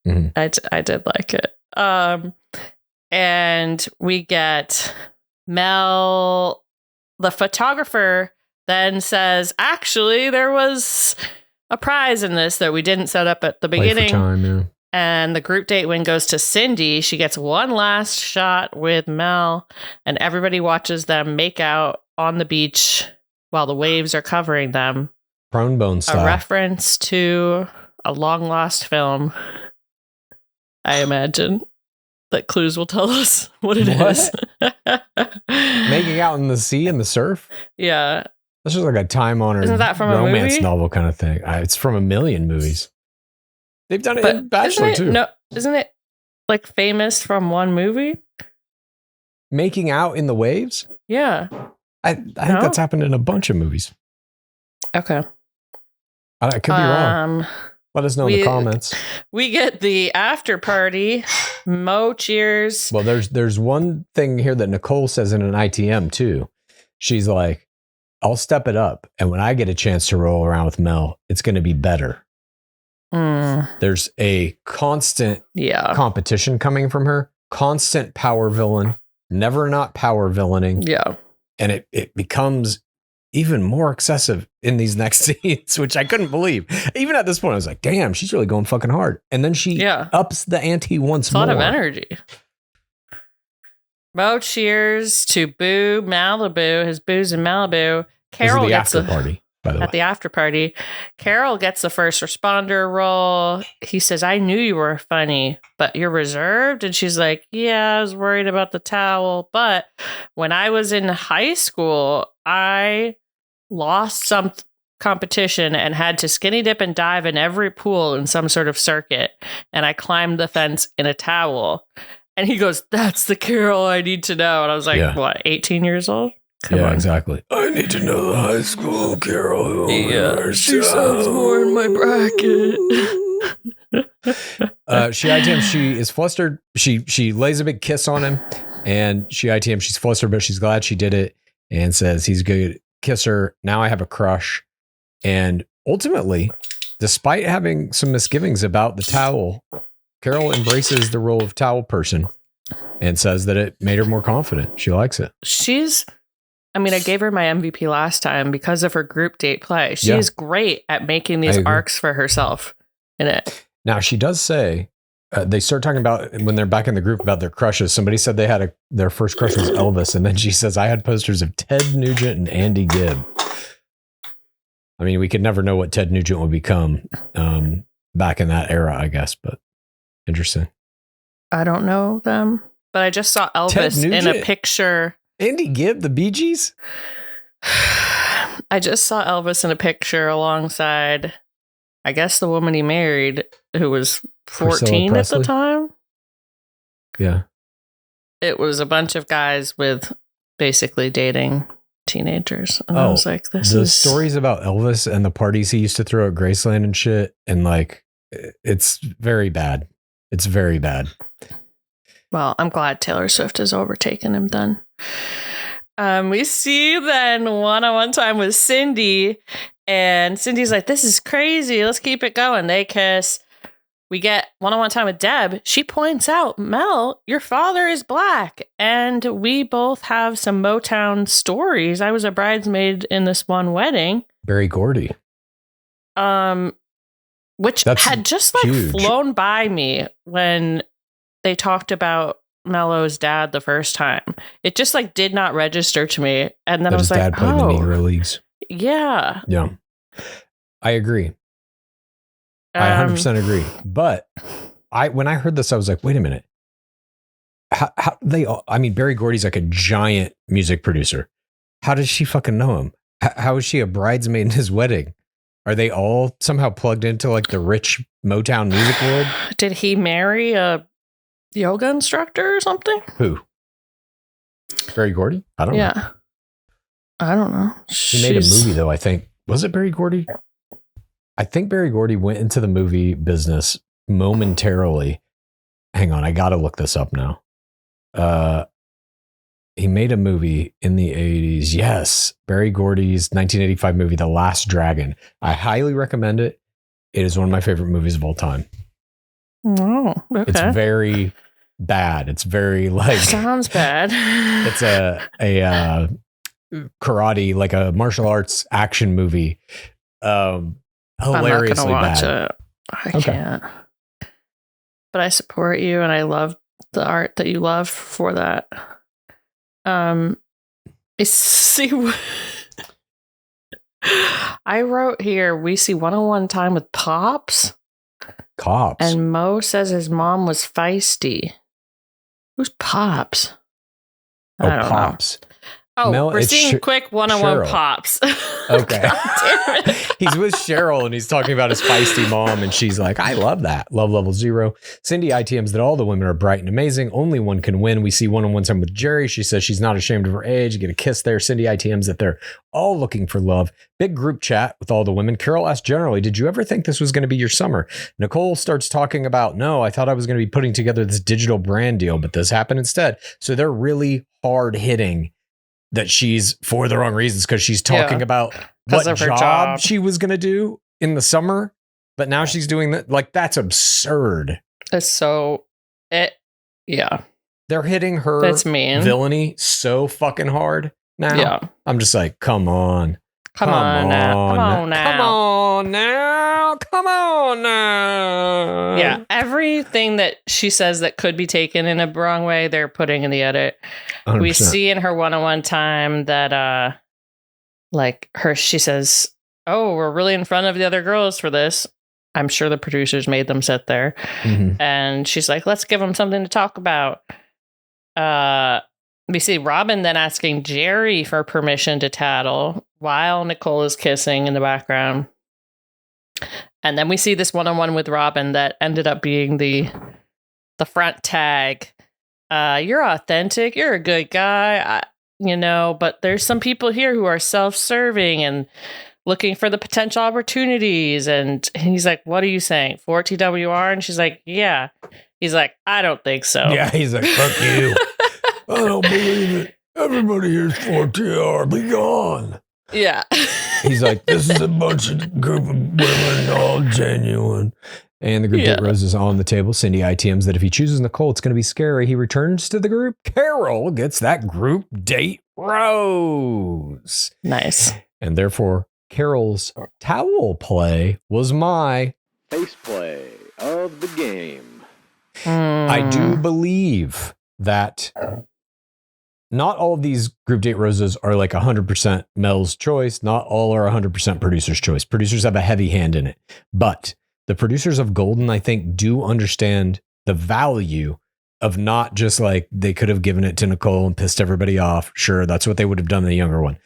Mm-hmm. I did like it. And we get Mel, the photographer, then says, actually, there was a prize in this that we didn't set up at the beginning. And the group date win goes to Cindy. She gets one last shot with Mel, and everybody watches them make out on the beach while the waves are covering them. Prone bone style. A reference to a long lost film, I imagine. That Clues will tell us what it is. Making out in the sea and the surf? Yeah. This is like a time-honored romance novel kind of thing. It's from a million movies. They've done it in Bachelor, too. No, isn't it like famous from one movie? Making out in the waves? Yeah. I think that's happened in a bunch of movies. Okay. I could be wrong. Let us know in the comments. We get the after party. Mo cheers. Well, there's one thing here that Nicolle says in an ITM, too. She's like, I'll step it up. And when I get a chance to roll around with Mel, it's going to be better. There's a constant competition coming from her. Constant power villain. Never not power villaining. Yeah. And it becomes even more excessive in these next scenes, which I couldn't believe. Even at this point, I was like, damn, she's really going fucking hard. And then she ups the ante once more. A lot of energy. Mo cheers to Boo Malibu, his booze in Malibu. Carol gets the after party, by the way. At the after party, Carol gets the first responder role. He says, I knew you were funny, but you're reserved. And she's like, yeah, I was worried about the towel. But when I was in high school, I lost some competition and had to skinny dip and dive in every pool in some sort of circuit. And I climbed the fence in a towel. And he goes, that's the Carol I need to know. And I was like, what, 18 years old? Come on. Exactly. I need to know the high school Carol. Yeah, she sounds more in my bracket. She is flustered. She lays a big kiss on him, and she's flustered, but she's glad she did it, and says he's good. Kiss her. Now I have a crush. And ultimately, despite having some misgivings about the towel, Carol embraces the role of towel person and says that it made her more confident. She likes it. I gave her my MVP last time because of her group date play. She is great at making these arcs for herself in it. Now, she does say, they start talking about when they're back in the group about their crushes. Somebody said they had their first crush was Elvis. And then she says, I had posters of Ted Nugent and Andy Gibb. I mean, we could never know what Ted Nugent would become back in that era, I guess. But interesting. I don't know them, but I just saw Elvis in a picture. Andy Gibb, the Bee Gees? I just saw Elvis in a picture alongside, I guess, the woman he married, who was 14 at the time. Yeah. It was a bunch of guys with basically dating teenagers. And I was like, the stories about Elvis and the parties he used to throw at Graceland and shit. And like, it's very bad. It's very bad. Well, I'm glad Taylor Swift has overtaken him then. We see then one-on-one time with Cindy, and Cindy's like, this is crazy. Let's keep it going. They kiss. We get one-on-one time with Deb. She points out, Mel, your father is black, and we both have some Motown stories. I was a bridesmaid in this one wedding. Berry Gordy. Which had just huge. Flown by me when they talked about Mello's dad the first time. It just did not register to me. And then I was like, dad played in the Negro Leagues. Yeah. Yeah. I agree. I 100% agree. But when I heard this, I was like, wait a minute. How they all, Berry Gordy's like a giant music producer. How does she fucking know him? How is she a bridesmaid in his wedding? Are they all somehow plugged into the rich Motown music world? Did he marry a yoga instructor or something? Who? Berry Gordy? I don't know. Yeah. I don't know. He made a movie though, I think. Was it Berry Gordy? I think Berry Gordy went into the movie business momentarily. Hang on, I gotta look this up now. He made a movie in the 80s. Yes. Berry Gordy's 1985 movie, The Last Dragon. I highly recommend it. It is one of my favorite movies of all time. Oh, okay. It's very bad. It's very sounds bad. It's a karate, a martial arts action movie. Hilariously I'm not gonna watch bad. It. I can't. But I support you, and I love the art that you love for that. I wrote here, we see one-on-one time with Pops. Cops. And Mo says his mom was feisty. Who's Pops? I don't Pops. know. Oh, Mel, we're seeing quick one-on-one Cheryl. Pops. Okay. He's with Cheryl and he's talking about his feisty mom and she's like, I love that. Love level 0. Cindy ITMs that all the women are bright and amazing. Only one can win. We see one-on-one time with Jerry. She says she's not ashamed of her age. You get a kiss there. Cindy ITMs that they're all looking for love. Big group chat with all the women. Carol asks generally, did you ever think this was going to be your summer? Nicolle starts talking about, no, I thought I was going to be putting together this digital brand deal, but this happened instead. So they're really hard hitting that she's for the wrong reasons because she's talking about what job she was going to do in the summer, but now she's doing that. That's absurd. It's yeah. They're hitting her That's mean. Villainy so fucking hard now. Yeah. I'm just like, come on. Come on now. Yeah. Everything that she says that could be taken in a wrong way, they're putting in the edit. 100%. We see in her one-on-one time that she says, oh, we're really in front of the other girls for this. I'm sure the producers made them sit there. Mm-hmm. And she's like, let's give them something to talk about. We see Robin then asking Jerry for permission to tattle while Nicolle is kissing in the background. And then we see this one-on-one with Robin that ended up being the front tag. You're authentic. You're a good guy. But there's some people here who are self-serving and looking for the potential opportunities. And he's like, what are you saying? For TWR? And she's like, yeah. He's like, I don't think so. Yeah, he's like, fuck you. I don't believe it. Everybody here's for TR. Be gone. Yeah. He's like, this is a bunch of group of women, all genuine. And the group date rose is on the table. Cindy ITMs that if he chooses Nicolle, it's going to be scary. He returns to the group. Carol gets that group date rose. Nice. And therefore, Carol's towel play was my face play of the game. I do believe that not all of these group date roses are like 100% Mel's choice. Not all are 100% producer's choice. Producers have a heavy hand in it. But the producers of Golden, I think, do understand the value of not just like they could have given it to Nicolle and pissed everybody off. Sure, that's what they would have done in the younger one.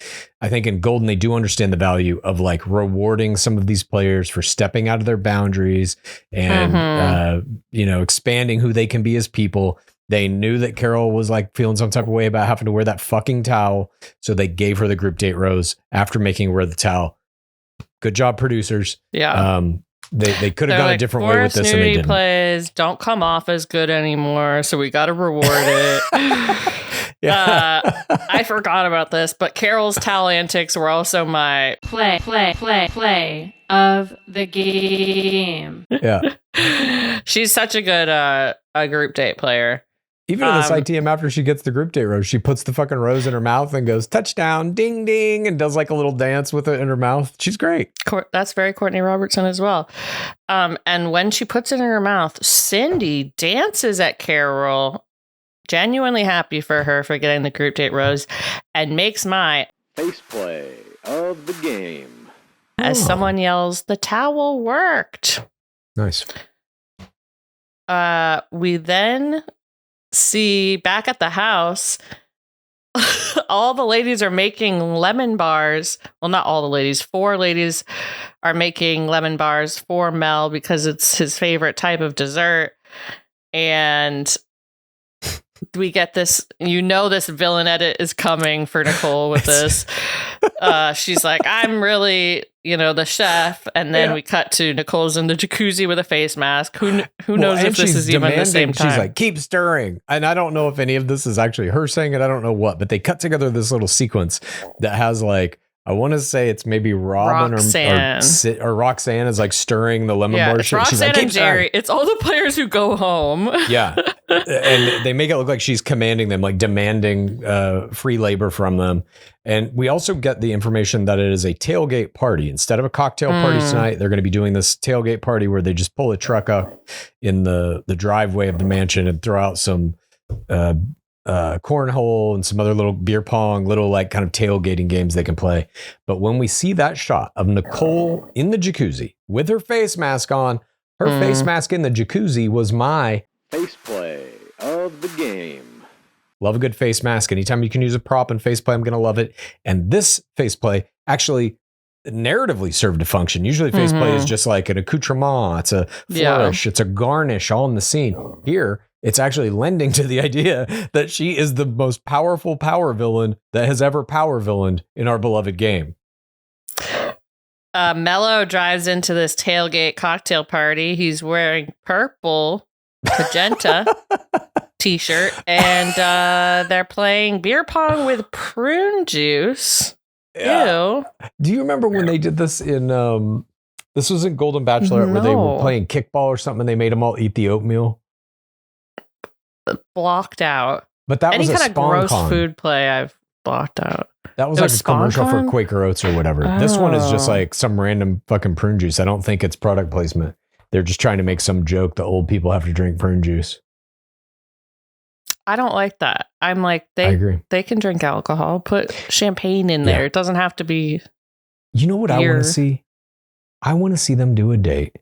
I think in Golden, they do understand the value of like rewarding some of these players for stepping out of their boundaries and, expanding who they can be as people. They knew that Carol was like feeling some type of way about having to wear that fucking towel. So they gave her the group date rose after making her wear the towel. Good job, producers. Yeah. They could have gone a different way with this and they didn't. Plays don't come off as good anymore, so we got to reward it. I forgot about this, but Carol's towel antics were also my play of the game. Yeah. She's such a good a group date player. Even in this ITM, after she gets the group date rose, she puts the fucking rose in her mouth and goes, touchdown, ding, ding, and does like a little dance with it in her mouth. She's great. That's very Courtney Robertson as well. And when she puts it in her mouth, Cindy dances at Carol, genuinely happy for her for getting the group date rose, and makes my face play of the game. As someone yells, the towel worked. Nice. We then see back at the house, all the ladies are making lemon bars. Well, not all the ladies. 4 ladies are making lemon bars for Mel because it's his favorite type of dessert. And we get this, this villain edit is coming for Nicolle with this. She's like, I'm really, the chef. And then we cut to Nicole's in the jacuzzi with a face mask. Who knows if this is even the same time? She's like, keep stirring. And I don't know if any of this is actually her saying it. I don't know what, but they cut together this little sequence that has like, I want to say it's maybe Robin or Roxanne is like stirring the lemon bar. It's Roxanne and Jerry. It's all the players who go home. Yeah. And they make it look like she's commanding them, like demanding free labor from them. And we also get the information that it is a tailgate party. Instead of a cocktail party tonight, they're going to be doing this tailgate party where they just pull a truck up in the driveway of the mansion and throw out some cornhole and some other little beer pong, little like kind of tailgating games they can play. But when we see that shot of Nicolle in the jacuzzi with her face mask on, her face mask in the jacuzzi was my face play of the game. Love a good face mask. Anytime you can use a prop and face play, I'm going to love it. And this face play actually narratively served a function. Usually face play is just like an accoutrement. It's a flourish. It's a garnish all in the scene. Here, it's actually lending to the idea that she is the most powerful power villain that has ever power villained in our beloved game. Mello drives into this tailgate cocktail party. He's wearing purple magenta t-shirt, and they're playing beer pong with prune juice. Yeah. Ew. Do you remember when they did this in this was in Golden Bachelor where they were playing kickball or something and they made them all eat the oatmeal? Blocked out. But that any was kind of gross food play I've blocked out. That was like a commercial for Quaker Oats or whatever. This one is just like some random fucking prune juice. I don't think it's product placement. They're just trying to make some joke that old people have to drink prune juice. I don't like that. I'm like, I agree. They can drink alcohol. Put champagne in there. It doesn't have to be. You know what beer. I want to see? I want to see them do a date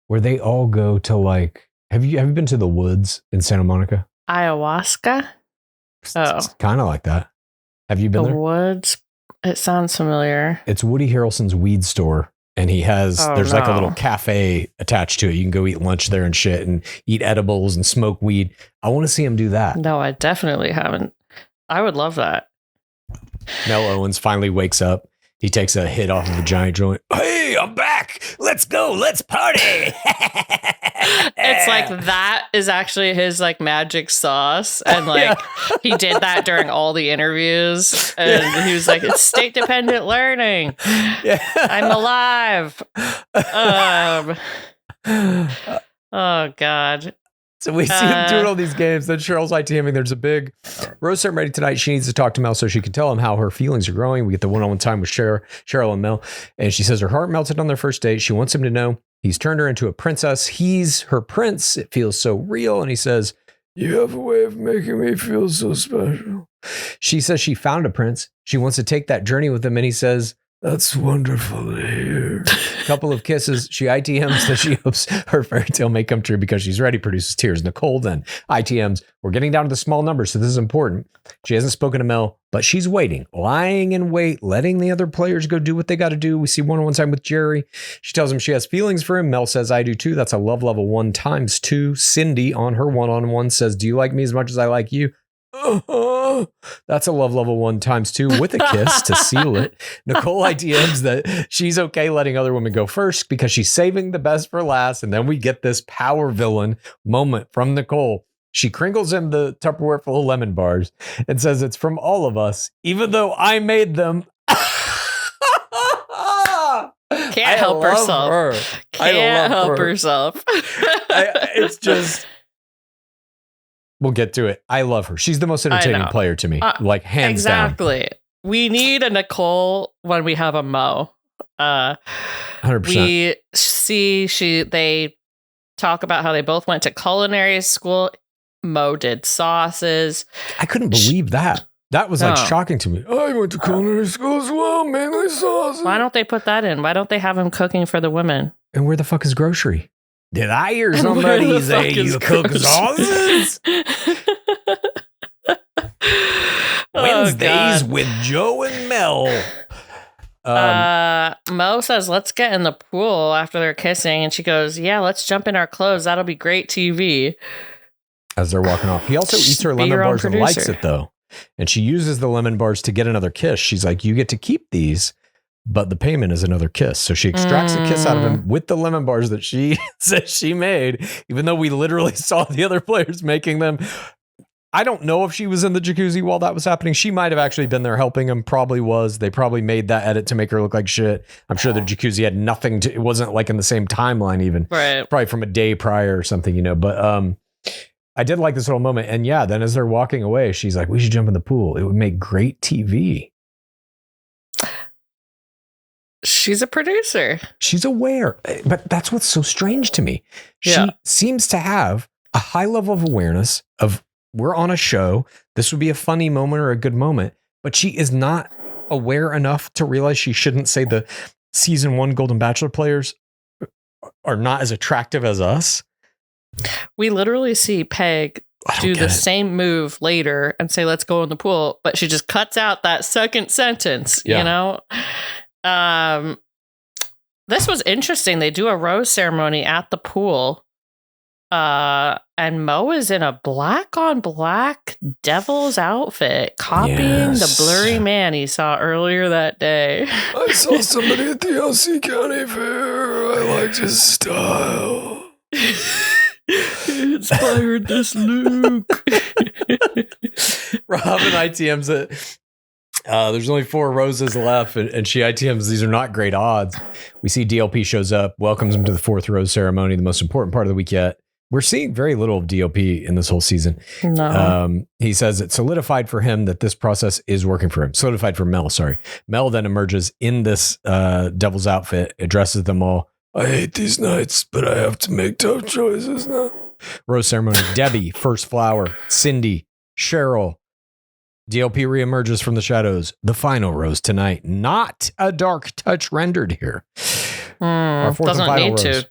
where they all go to like, have you been to the woods in Santa Monica? Ayahuasca? It's kind of like that. Have you been there? The woods? It sounds familiar. It's Woody Harrelson's weed store. And he has, there's like a little cafe attached to it. You can go eat lunch there and shit and eat edibles and smoke weed. I want to see him do that. No, I definitely haven't. I would love that. Mel Owens finally wakes up. He takes a hit off of a giant joint. Hey, I'm back. Let's go. Let's party. It's like that is actually his like magic sauce. And like he did that during all the interviews. And he was like, it's state dependent learning. I'm alive. Oh, God. So we see him doing all these games. Then Cheryl's ITMing. There's a big rose ceremony tonight. She needs to talk to Mel so she can tell him how her feelings are growing. We get the one-on-one time with Cheryl and Mel. And she says her heart melted on their first date. She wants him to know he's turned her into a princess. He's her prince. It feels so real. And he says, you have a way of making me feel so special. She says she found a prince. She wants to take that journey with him. And he says, that's wonderful to hear. Couple of kisses. She ITMs that she hopes her fairy tale may come true because she's ready, produces tears. Nicole then ITMs. We're getting down to the small numbers, so this is important. She hasn't spoken to Mel, but she's waiting, lying in wait, letting the other players go do what they got to do. We see one-on-one time with Jerry. She tells him she has feelings for him. Mel says, I do too. That's a love level 1 times 2. Cindy on her one-on-one says, do you like me as much as I like you? That's a love level 1 times 2 with a kiss to seal it. Nicolle ITMs that she's okay letting other women go first because she's saving the best for last. And then we get this power villain moment from Nicolle. She crinkles him the Tupperware full of lemon bars and says it's from all of us, even though I made them. Can't help herself. Can't help herself. It's just... We'll get to it. I love her. She's the most entertaining player to me. Like, hands down. Exactly. We need a Nicolle when we have a Mo. 100%. We see they talk about how they both went to culinary school. Mo did sauces. I couldn't believe that. That was like shocking to me. I went to culinary school as well, mainly sauces. Why don't they put that in? Why don't they have him cooking for the women? And where the fuck is grocery? Did I hear somebody say you cook sauces? Wednesdays with Joe and Mel. Mo says, let's get in the pool after they're kissing. And she goes, yeah, let's jump in our clothes. That'll be great TV. As they're walking off. He also eats her lemon bars and likes it, though. And she uses the lemon bars to get another kiss. She's like, you get to keep these, but the payment is another kiss. So she extracts a kiss out of him with the lemon bars that she says she made, even though we literally saw the other players making them. I don't know if she was in the jacuzzi while that was happening. She might have actually been there helping him. Probably was. They probably made that edit to make her look like shit. I'm sure the jacuzzi had nothing to, it wasn't like in the same timeline even. Right. Probably from a day prior or something, you know, but I did like this little moment. And yeah, then as they're walking away, she's like, we should jump in the pool. It would make great TV. She's a producer. She's aware. But that's what's so strange to me. She seems to have a high level of awareness of we're on a show. This would be a funny moment or a good moment. But she is not aware enough to realize she shouldn't say the season 1 Golden Bachelor players are not as attractive as us. We literally see Peg do the same move later and say, let's go in the pool. But she just cuts out that second sentence, you know? This was interesting. They do a rose ceremony at the pool. And Mo is in a black on black devil's outfit, copying the blurry man he saw earlier that day. I saw somebody at the LC County Fair. I liked his style. Inspired this look. Robin ITMs it. There's only 4 roses left, and she ITMs these are not great odds. We see DLP shows up, welcomes him to the 4th rose ceremony, the most important part of the week yet. We're seeing very little of DLP in this whole season. No. He says it solidified for him that this process is working for him. Solidified for Mel, sorry. Mel then emerges in this devil's outfit, addresses them all. I hate these nights, but I have to make tough choices now. Rose ceremony. Debbie, first flower. Cindy, Cheryl. DLP reemerges from the shadows. The final rose tonight. Not a dark touch rendered here. Our fourth doesn't and final need rose. To.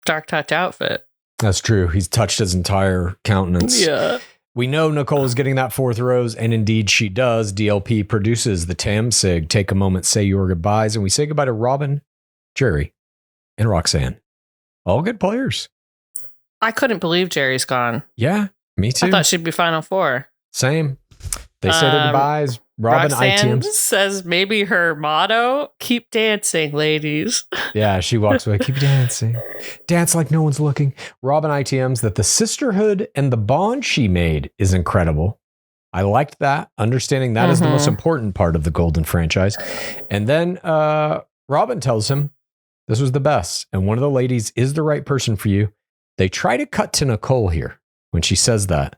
Dark touch outfit. That's true. He's touched his entire countenance. Yeah. We know Nicolle is getting that 4th rose, and indeed she does. DLP produces the Tam Sig. Take a moment, say your goodbyes, and we say goodbye to Robin, Jerry, and Roxanne. All good players. I couldn't believe Jerry's gone. Yeah, me too. I thought she'd be Final 4. Same. They say their goodbyes. Robin Roxanne ITMs says maybe her motto, keep dancing, ladies. Yeah, she walks away. Keep dancing. Dance like no one's looking. Robin ITMs that the sisterhood and the bond she made is incredible. I liked that. Understanding that is the most important part of the Golden franchise. And then Robin tells him This was the best. And one of the ladies is the right person for you. They try to cut to Nicolle here when she says that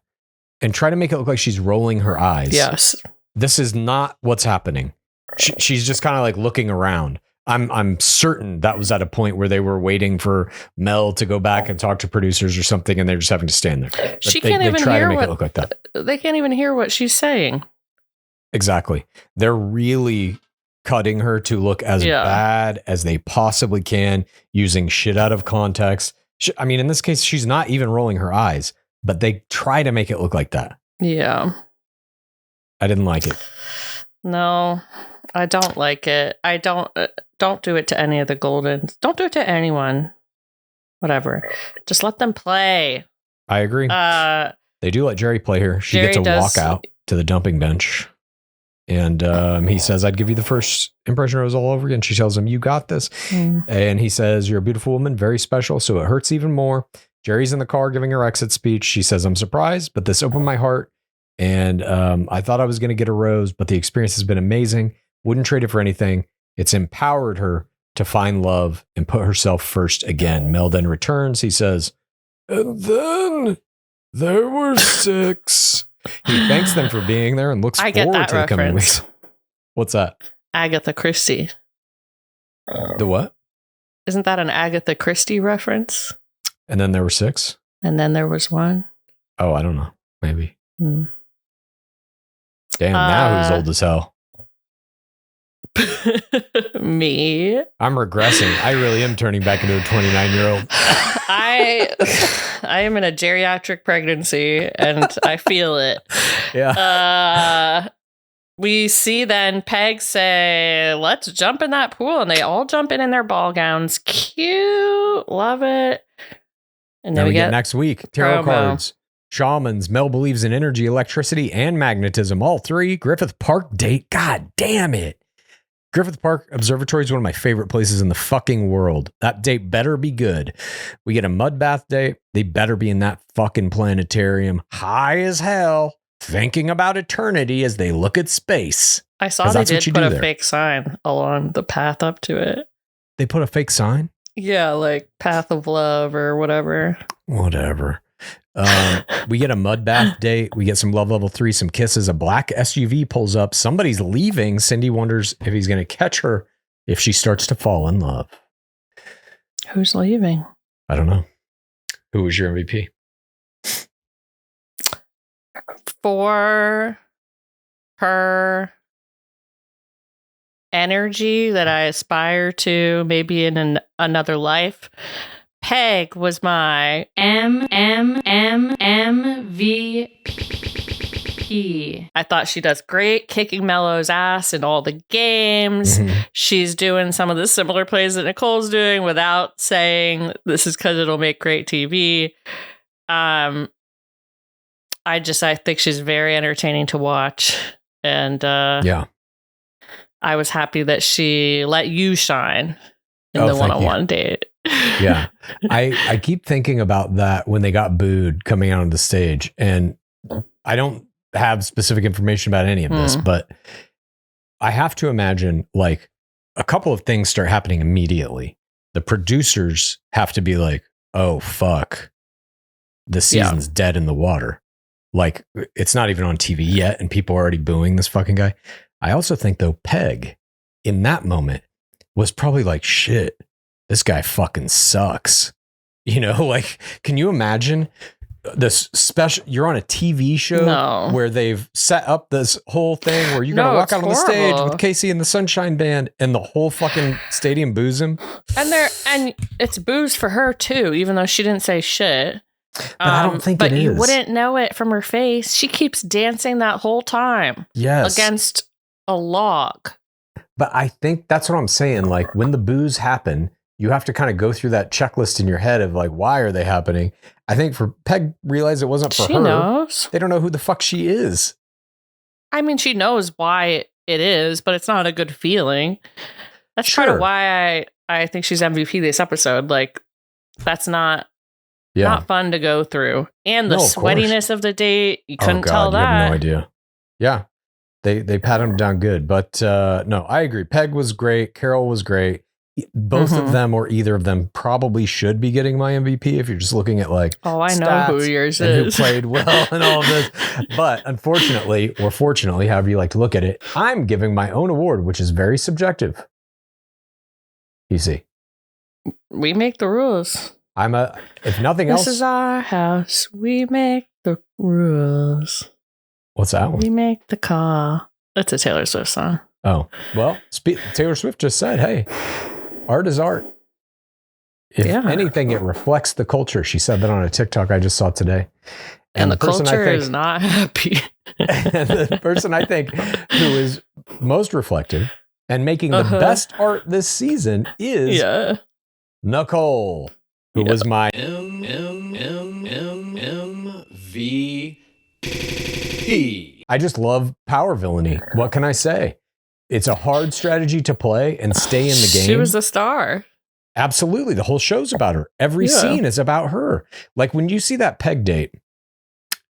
and try to make it look like she's rolling her eyes. Yes. This is not what's happening. She's just kind of like looking around. I'm certain that was at a point where they were waiting for Mel to go back and talk to producers or something, and they're just having to stand there. But She can't even try hear to make what it look like that. they can't even hear what she's saying. Exactly. They're really cutting her to look as bad as they possibly can, using shit out of context. I mean, in this case, she's not even rolling her eyes, but they try to make it look like that. Yeah. I didn't like it. No, I don't like it. I don't do it to any of the Goldens. Don't do it to anyone. Whatever. Just let them play. I agree. They do let Jerry play here. She gets a walk out to the dumping bench. And he says, I'd give you the first impression rose all over again. She tells him, you got this. And he says, you're a beautiful woman, very special. So it hurts even more. Jerry's in the car giving her exit speech. She says, I'm surprised, but this opened my heart. And I thought I was going to get a rose, but the experience has been amazing. Wouldn't trade it for anything. It's empowered her to find love and put herself first again. Mel then returns. He says, and then there were 6. He thanks them for being there and looks forward to the coming weeks. What's that? Agatha Christie. The what? Isn't that an Agatha Christie reference? And then there were 6? And then there was 1? Oh, I don't know. Maybe. Damn, now who's old as hell? Me. I'm regressing. I really am turning back into a 29-year-old. I am in a geriatric pregnancy and I feel it. Yeah. We see then Peg say, let's jump in that pool. And they all jump in their ball gowns. Cute. Love it. And then we get next week. Tarot cards. Shamans. Mel believes in energy, electricity, and magnetism. All 3. Griffith Park date. God damn it. Griffith Park Observatory is one of my favorite places in the fucking world. That date better be good. We get a mud bath date. They better be in that fucking planetarium, high as hell, thinking about eternity as they look at space. I saw they did put a fake sign along the path up to it. They put a fake sign? Yeah, like Path of Love or whatever. Whatever. We get a mud bath date. We get some love level 3, some kisses. A black SUV pulls up. Somebody's leaving. Cindy wonders if he's going to catch her if she starts to fall in love. Who's leaving? I don't know. Who was your MVP? For her energy that I aspire to maybe in another life, Peg was my MVP. I thought she does great kicking Mello's ass in all the games. She's doing some of the similar plays that Nicole's doing without saying this is because it'll make great TV. I think she's very entertaining to watch. And I was happy that she let you shine in the one-on-one date. Yeah. I keep thinking about that when they got booed coming out on the stage. And I don't have specific information about any of this, but I have to imagine like a couple of things start happening immediately. The producers have to be like, oh, fuck. The season's dead in the water. Like, it's not even on TV yet, and people are already booing this fucking guy. I also think, though, Peg, in that moment, was probably like, shit, this guy fucking sucks. You know, like, can you imagine this special? You're on a TV show where they've set up this whole thing where you're going to walk out on the stage with Casey and the Sunshine Band, and the whole fucking stadium boos him. And it's booze for her, too, even though she didn't say shit. But I don't think it is. But you wouldn't know it from her face. She keeps dancing that whole time. Yes. Against a log. But I think that's what I'm saying. Like, when the boos happen, you have to kind of go through that checklist in your head of like, why are they happening? I think for Peg realized it wasn't for her. She knows. They don't know who the fuck she is. I mean, she knows why it is, but it's not a good feeling. That's part of why I think she's MVP this episode. Like, that's not fun to go through. And the sweatiness of the date, you couldn't tell that. I have no idea. Yeah. They pat him down good. But no, I agree. Peg was great. Carol was great. both of them or either of them probably should be getting my MVP if you're just looking at like, oh, I know who yours and is. who played well and all of this. But unfortunately, or fortunately, however you like to look at it, I'm giving my own award, which is very subjective. You see, we make the rules. If nothing else, this is our house. We make the rules. What's that one? We make the call. It's a Taylor Swift song. Oh, well, Taylor Swift just said, hey, art is art. If anything, it reflects the culture. She said that on a TikTok I just saw today. And the culture is not happy. And the person I think who is most reflective and making the best art this season is Nicolle, who was my MVP. I just love power villainy. What can I say? It's a hard strategy to play and stay in the game. She was a star. Absolutely. The whole show's about her. Every scene is about her. Like when you see that peg date,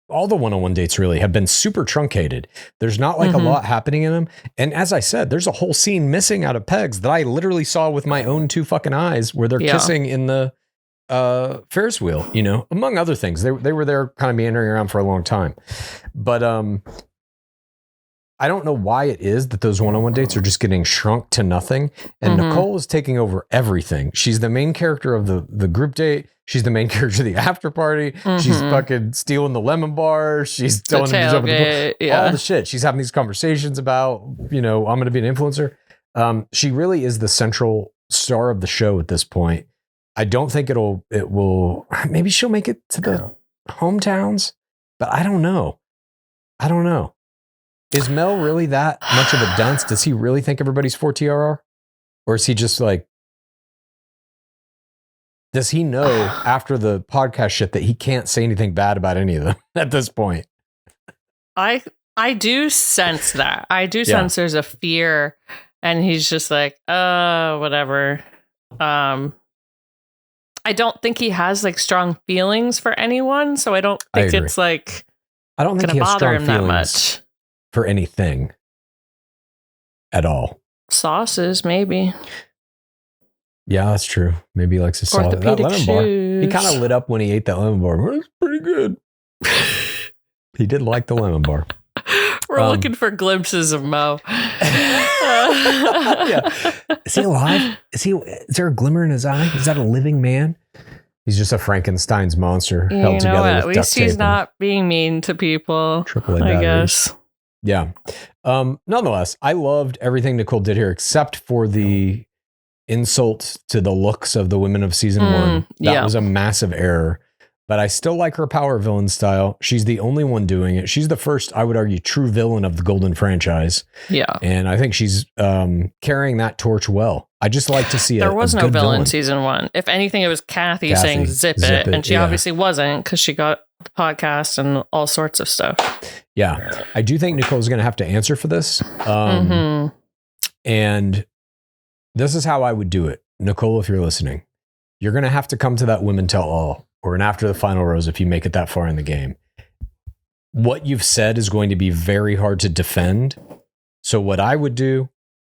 all the one-on-one dates really have been super truncated. There's not like a lot happening in them. And as I said, there's a whole scene missing out of pegs that I literally saw with my own two fucking eyes where they're kissing in the Ferris wheel, you know, among other things. They were there kind of meandering around for a long time. But I don't know why it is that those one-on-one dates are just getting shrunk to nothing. And Nicolle is taking over everything. She's the main character of the group date. She's the main character of the after party. She's fucking stealing the lemon bar. She's telling him to jump in the pool. All the shit. She's having these conversations about, you know, I'm going to be an influencer. She really is the central star of the show at this point. I don't think it will, maybe she'll make it to the hometowns, but I don't know. Is Mel really that much of a dunce? Does he really think everybody's for TRR? Or is he just like, does he know after the podcast shit that he can't say anything bad about any of them at this point? I do sense that. I do sense there's a fear and he's just like, whatever. I don't think he has like strong feelings for anyone. So I don't think it's like, I don't think he has strong feelings that much for anything at all. Sauces, maybe. Yeah, that's true. Maybe he likes his sauce. That lemon bar. He kind of lit up when he ate that lemon bar. It's pretty good. He did like the lemon bar. We're looking for glimpses of Mo. Is he alive? Is there a glimmer in his eye? Is that a living man? He's just a Frankenstein's monster held together with at least he's not being mean to people. AAA batteries. I guess. Yeah. Nonetheless, I loved everything Nicolle did here, except for the insult to the looks of the women of season one. That was a massive error. But I still like her power villain style. She's the only one doing it. She's the first, I would argue, true villain of the Golden franchise. Yeah. And I think she's carrying that torch well. I just like to see there was no villain in season one. If anything, it was Kathy saying zip it. And she obviously wasn't because she got the podcast and all sorts of stuff. Yeah. I do think Nicole's going to have to answer for this. And this is how I would do it. Nicolle, if you're listening, you're going to have to come to that women tell all or an after the final rose if you make it that far in the game. What you've said is going to be very hard to defend. So what I would do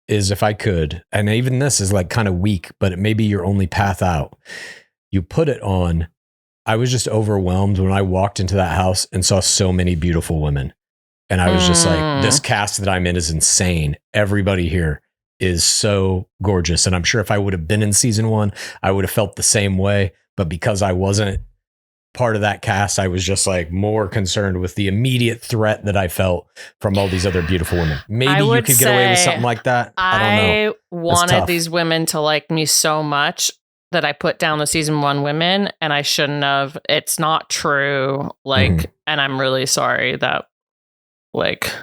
is, if I could, and even this is like kind of weak, but it may be your only path out. You put it on. I was just overwhelmed when I walked into that house and saw so many beautiful women. And I was just like, this cast that I'm in is insane. Everybody here is so gorgeous. And I'm sure if I would have been in season one, I would have felt the same way. But because I wasn't part of that cast, I was just like more concerned with the immediate threat that I felt from all these other beautiful women. Maybe you could get away with something like that. I don't know. I wanted these women to like me so much that I put down the season one women, and I shouldn't have. It's not true. Like, and I'm really sorry that, like,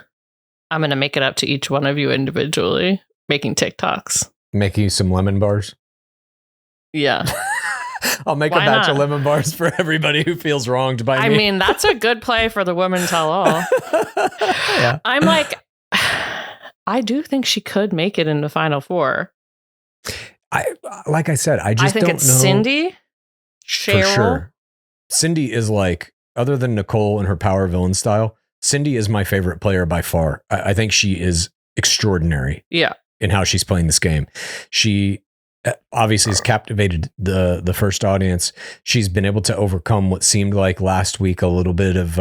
I'm going to make it up to each one of you individually, making TikToks. Making you some lemon bars? Yeah. I'll make a batch of lemon bars for everybody who feels wronged by me. I mean, that's a good play for the women tell all. Yeah. I'm like, I do think she could make it in the final four. Like I said, I just don't know. Cindy, Cheryl. For sure. Cindy is like, other than Nicolle and her power villain style, Cindy is my favorite player by far. I think she is extraordinary. Yeah. In how she's playing this game. She obviously has captivated the first audience. She's been able to overcome what seemed like last week a little bit of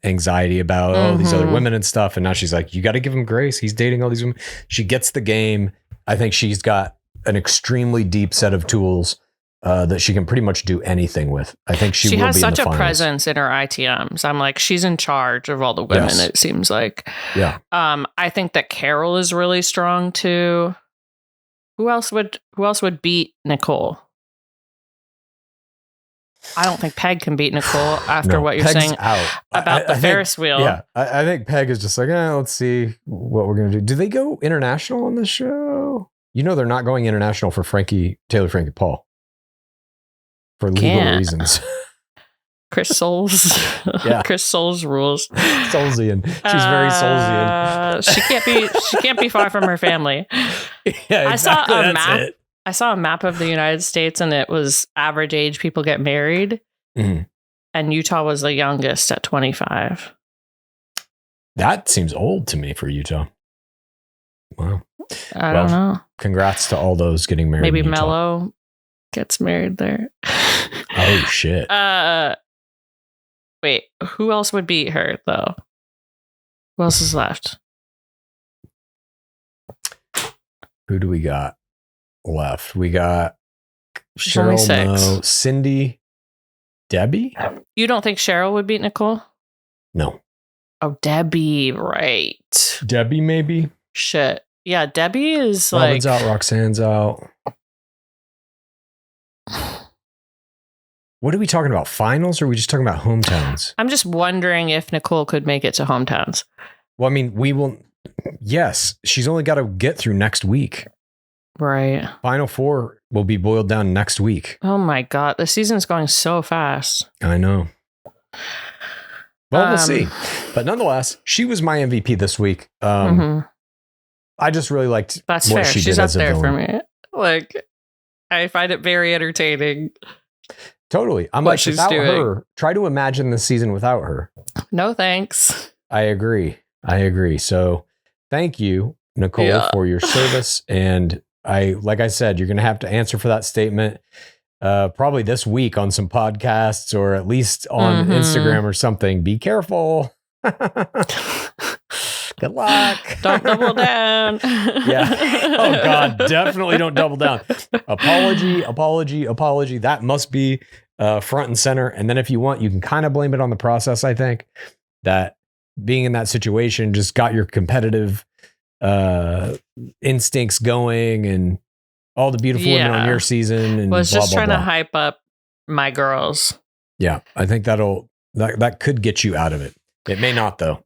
anxiety about these other women and stuff. And now she's like, you got to give him grace. He's dating all these women. She gets the game. I think she's got an extremely deep set of tools that she can pretty much do anything with. I think she will has be such in the a finals. presence in her ITMs. I'm like, she's in charge of all the women. Yes. It seems like. Yeah. I think that Carol is really strong too. Who else would beat Nicolle? I don't think Peg can beat Nicolle after what you're Peg's saying out. about the Ferris wheel. Yeah, I think Peg is just like, let's see what we're going to do. Do they go international on this show? You know, they're not going international for Taylor Frankie Paul for legal reasons. Chris Soules. Yeah. Chris Soules rules. Soulsian. She's very Soulsian. She can't be far from her family. Yeah, exactly. I saw a map of the United States, and it was average age people get married. Mm-hmm. And Utah was the youngest at 25. That seems old to me for Utah. Wow. I don't know. Congrats to all those getting married. Maybe in Utah. Mello gets married there. Oh, shit. Wait, who else would beat her, though? Who else is left? Who do we got left? We got There's only Cheryl, 6. Mo, Cindy, Debbie? You don't think Cheryl would beat Nicolle? No. Oh, Debbie, right. Debbie, maybe? Shit. Yeah, Debbie is Robin's like... out, Roxanne's out. What are we talking about? Finals, or are we just talking about hometowns? I'm just wondering if Nicolle could make it to hometowns. Well, I mean, we will... Yes, she's only got to get through next week. Right. Final 4 will be boiled down next week. Oh my God. The season's going so fast. I know. Well, we'll see. But nonetheless, she was my MVP this week. I just really liked That's what fair. she She's did up as a there for villain. me. Like, I find it very entertaining. Totally. I'm what like, she's without doing. her, try to imagine the season without her. No thanks. I agree. So thank you, Nicolle, for your service. And like I said, you're going to have to answer for that statement probably this week on some podcasts or at least on Instagram or something. Be careful. Good luck. Don't double down. Yeah. Oh God, definitely don't double down. Apology. That must be front and center. And then if you want, you can kind of blame it on the process. I think that being in that situation just got your competitive instincts going and all the beautiful women on your season. And was just trying blah. to hype up my girls. Yeah. I think that could get you out of it. It may not though.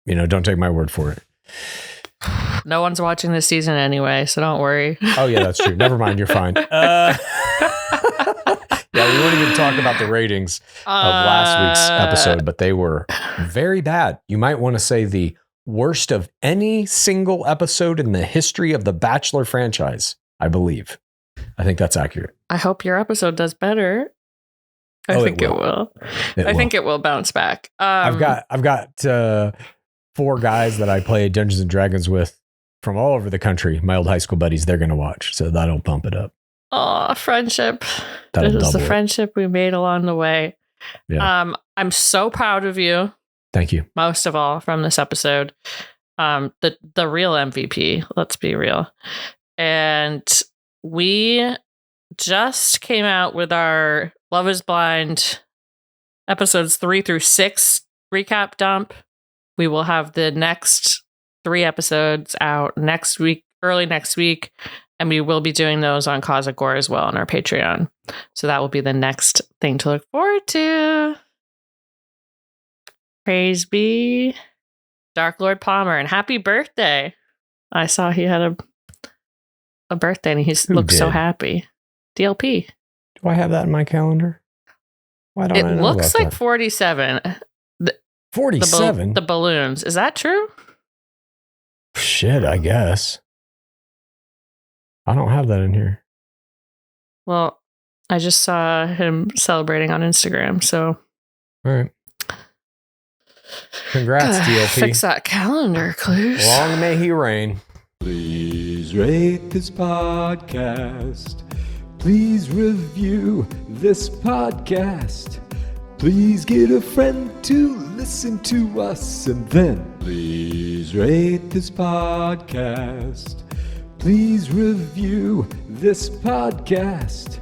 Don't take my word for it. No one's watching this season anyway, so don't worry. Oh yeah, that's true. Never mind. You're fine. Yeah, we won't even talk about the ratings of last week's episode, but they were very bad. You might want to say the worst of any single episode in the history of the Bachelor franchise, I believe. I think that's accurate. I hope your episode does better. I think it will. I think it will bounce back. I've got 4 guys that I play Dungeons and Dragons with from all over the country. My old high school buddies, they're going to watch. So that'll bump it up. Oh, friendship. That'll This is the double it. friendship we made along the way. Yeah. I'm so proud of you. Thank you. Most of all from this episode. The real MVP, let's be real. And we just came out with our Love is Blind episodes 3 through 6 recap dump. We will have the next 3 episodes out early next week, and we will be doing those on Cause of Gore as well on our Patreon. So that will be the next thing to look forward to. Praise be Dark Lord Palmer, and happy birthday. I saw he had a birthday and he looked so happy. DLP. Do I have that in my calendar? Why don't I know It looks about like that? 47. 47? The balloons. Is that true? Shit, I guess. I don't have that in here. Well, I just saw him celebrating on Instagram, so. All right. Congrats, DLP. Fix that calendar, Clues. Long may he reign. Please rate this podcast Please review this podcast. Please get a friend to listen to us. And then please rate this podcast. Please review this podcast.